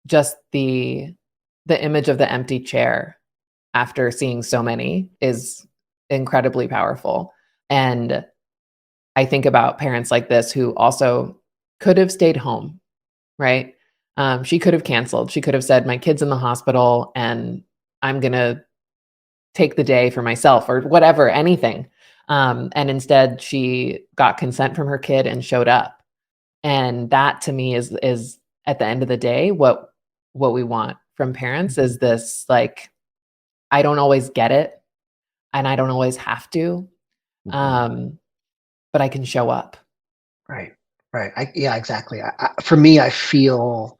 just the image of the empty chair after seeing so many is incredibly powerful. And I think about parents like this who also could have stayed home, right? She could have canceled. She could have said, my kid's in the hospital and I'm going to take the day for myself or whatever, anything. And instead she got consent from her kid and showed up. And that to me is at the end of the day, what we want from parents is this, like, I don't always get it and I don't always have to, but I can show up. Right. Yeah, exactly. For me, I feel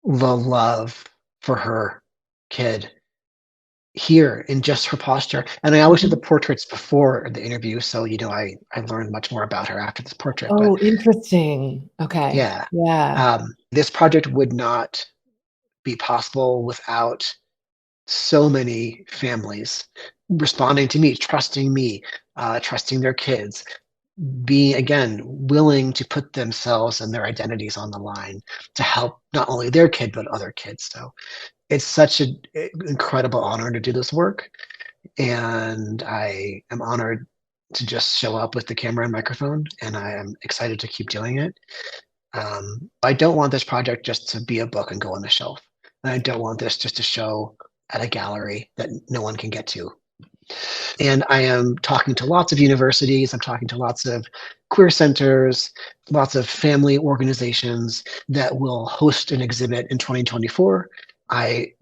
the love for her kid here in just her posture. And I always did the portraits before the interview, so I learned much more about her after this portrait. Oh, interesting. Okay. Yeah. This project would not be possible without so many families responding to me, trusting their kids, being, again, willing to put themselves and their identities on the line to help not only their kid but other kids. So it's such an incredible honor to do this work, and I am honored to just show up with the camera and microphone, and I am excited to keep doing it. I don't want this project just to be a book and go on the shelf, and I don't want this just to show at a gallery that no one can get to. And I am talking to lots of universities, I'm talking to lots of queer centers, lots of family organizations that will host an exhibit in 2024. I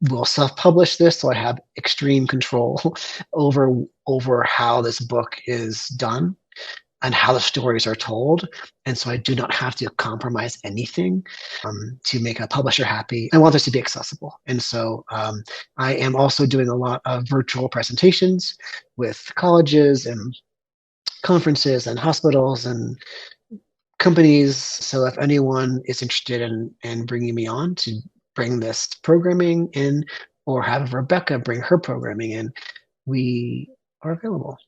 will self-publish this, so I have extreme control over how this book is done and how the stories are told. And so I do not have to compromise anything to make a publisher happy. I want this to be accessible. And so I am also doing a lot of virtual presentations with colleges and conferences and hospitals and companies. So if anyone is interested in bringing me on to bring this programming in, or have Rebecca bring her programming in, we are available.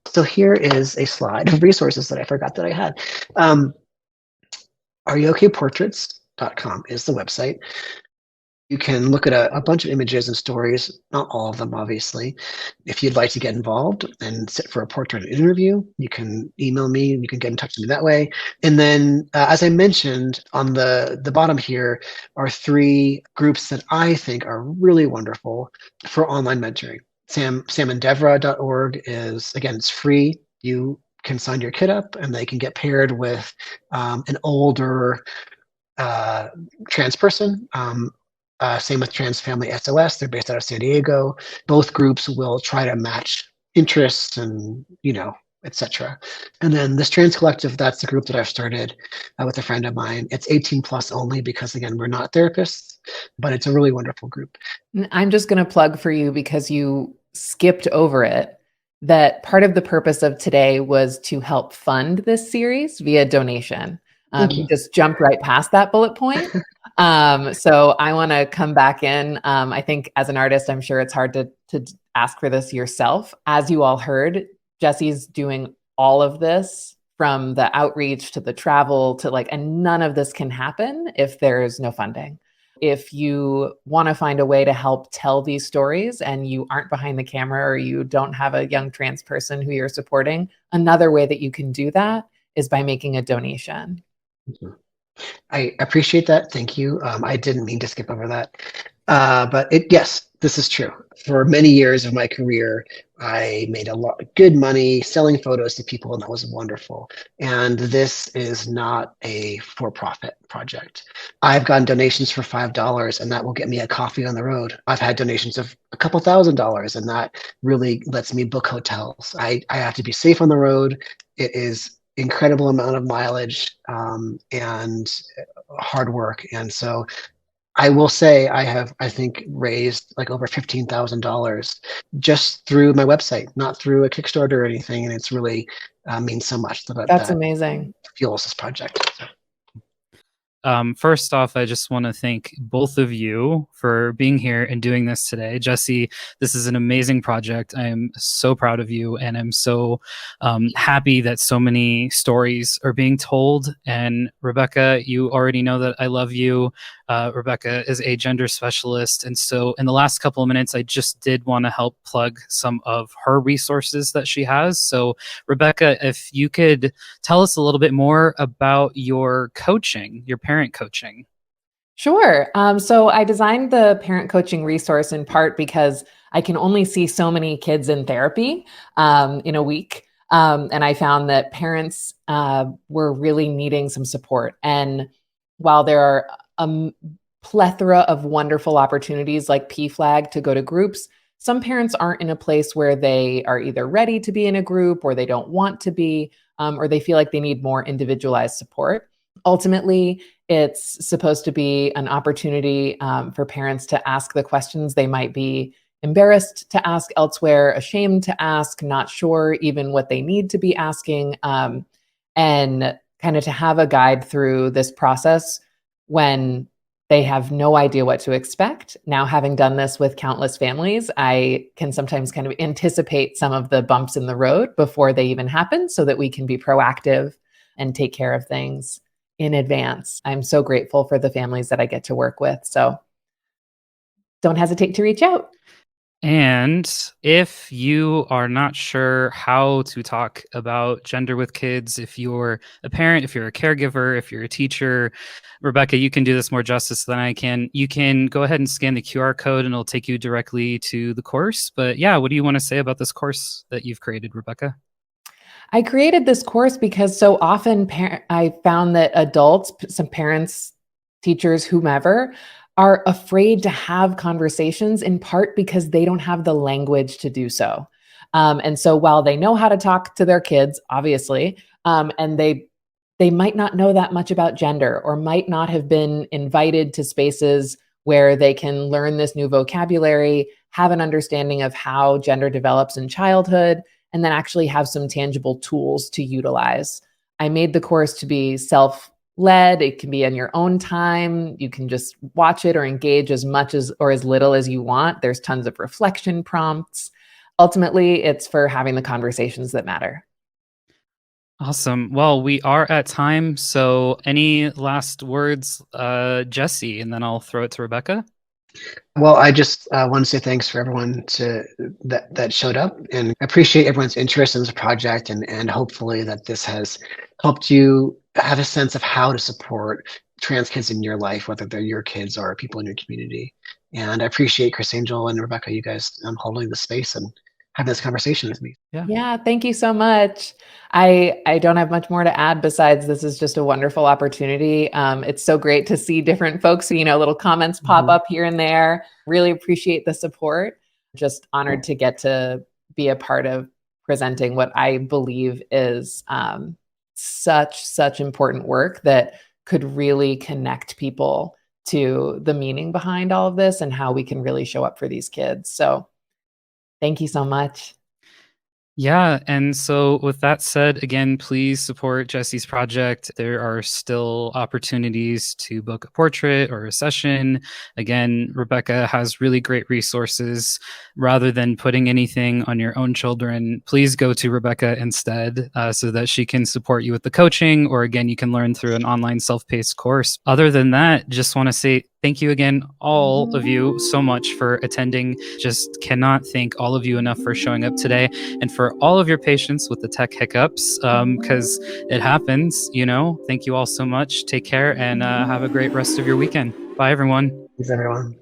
So here is a slide of resources that I forgot that I had. AreYouOkayPortraits.com is the website. You can look at a bunch of images and stories, not all of them, obviously. If you'd like to get involved and sit for a portrait interview, you can email me and you can get in touch with me that way. And then, as I mentioned, on the bottom here are 3 groups that I think are really wonderful for online mentoring. SamandDevra.org is, again, it's free. You can sign your kid up and they can get paired with an older trans person. Same with Trans Family SOS. They're based out of San Diego. Both groups will try to match interests and, etc. And then this Trans Collective, that's the group that I've started with a friend of mine. It's 18 plus only because, again, we're not therapists, but it's a really wonderful group. I'm just going to plug for you because you skipped over it, that part of the purpose of today was to help fund this series via donation. You just jumped right past that bullet point. So I want to come back in. I think as an artist, I'm sure it's hard to ask for this yourself. As you all heard, Jesse's doing all of this, from the outreach to the travel to and none of this can happen if there's no funding. if you want to find a way to help tell these stories and you aren't behind the camera or you don't have a young trans person who you're supporting, another way that you can do that is by making a donation. I appreciate that. Thank you. I didn't mean to skip over that. But yes, this is true. For many years of my career, I made a lot of good money selling photos to people, and that was wonderful. And this is not a for-profit project. I've gotten donations for $5, and that will get me a coffee on the road. I've had donations of a couple $1,000s, and that really lets me book hotels. I have to be safe on the road. It is incredible amount of mileage and hard work. And so I will say I think, raised like over $15,000 just through my website, not through a Kickstarter or anything. And it's really means so much. That's amazing. Fuels this project. So. First off, I just want to thank both of you for being here and doing this today. Jesse, this is an amazing project. I am so proud of you, and I'm so happy that so many stories are being told. And Rebecca, you already know that I love you. Rebecca is a gender specialist. And so in the last couple of minutes, I just did want to help plug some of her resources that she has. So Rebecca, if you could tell us a little bit more about your coaching, your parent coaching. Sure. So I designed the parent coaching resource in part because I can only see so many kids in therapy in a week. And I found that parents were really needing some support. And while there are a plethora of wonderful opportunities like PFLAG to go to groups, some parents aren't in a place where they are either ready to be in a group or they don't want to be, or they feel like they need more individualized support. Ultimately, it's supposed to be an opportunity for parents to ask the questions they might be embarrassed to ask elsewhere, ashamed to ask, not sure even what they need to be asking, and kind of to have a guide through this process when they have no idea what to expect. Now, having done this with countless families, I can sometimes kind of anticipate some of the bumps in the road before they even happen so that we can be proactive and take care of things in advance. I'm so grateful for the families that I get to work with. So don't hesitate to reach out. And if you are not sure how to talk about gender with kids, if you're a parent, if you're a caregiver, if you're a teacher, Rebecca, you can do this more justice than I can. You can go ahead and scan the QR code and it'll take you directly to the course. But yeah, what do you want to say about this course that you've created, Rebecca? I created this course because so often I found that adults, some parents, teachers, whomever, are afraid to have conversations in part because they don't have the language to do so. And so while they know how to talk to their kids, obviously, and they might not know that much about gender or might not have been invited to spaces where they can learn this new vocabulary, have an understanding of how gender develops in childhood, and then actually have some tangible tools to utilize. I made the course to be self-led. It can be in your own time. You can just watch it or engage as much as or as little as you want. There's tons of reflection prompts. Ultimately, it's for having the conversations that matter. Awesome. Well, we are at time. So any last words, Jesse, and then I'll throw it to Rebecca. Well, I just want to say thanks for everyone that showed up, and appreciate everyone's interest in this project, and hopefully that this has helped you have a sense of how to support trans kids in your life, whether they're your kids or people in your community. And I appreciate Chris Angel and Rebecca, you guys holding the space and having this conversation with me. Yeah, thank you so much. I don't have much more to add besides this is just a wonderful opportunity. It's so great to see different folks, little comments pop up here and there. Really appreciate the support. Just honored to get to be a part of presenting what I believe is such important work that could really connect people to the meaning behind all of this and how we can really show up for these kids. So thank you so much. Yeah, and so with that said, again, please support Jesse's project. There are still opportunities to book a portrait or a session. Again, Rebecca has really great resources. Rather than putting anything on your own children, please go to Rebecca instead so that she can support you with the coaching, or again, you can learn through an online self-paced course. Other than that, just want to say Thank you again, all of you, so much for attending. Just cannot thank all of you enough for showing up today and for all of your patience with the tech hiccups, because it happens, you know. Thank you all so much. Take care and have a great rest of your weekend. Bye, everyone. Thanks, everyone.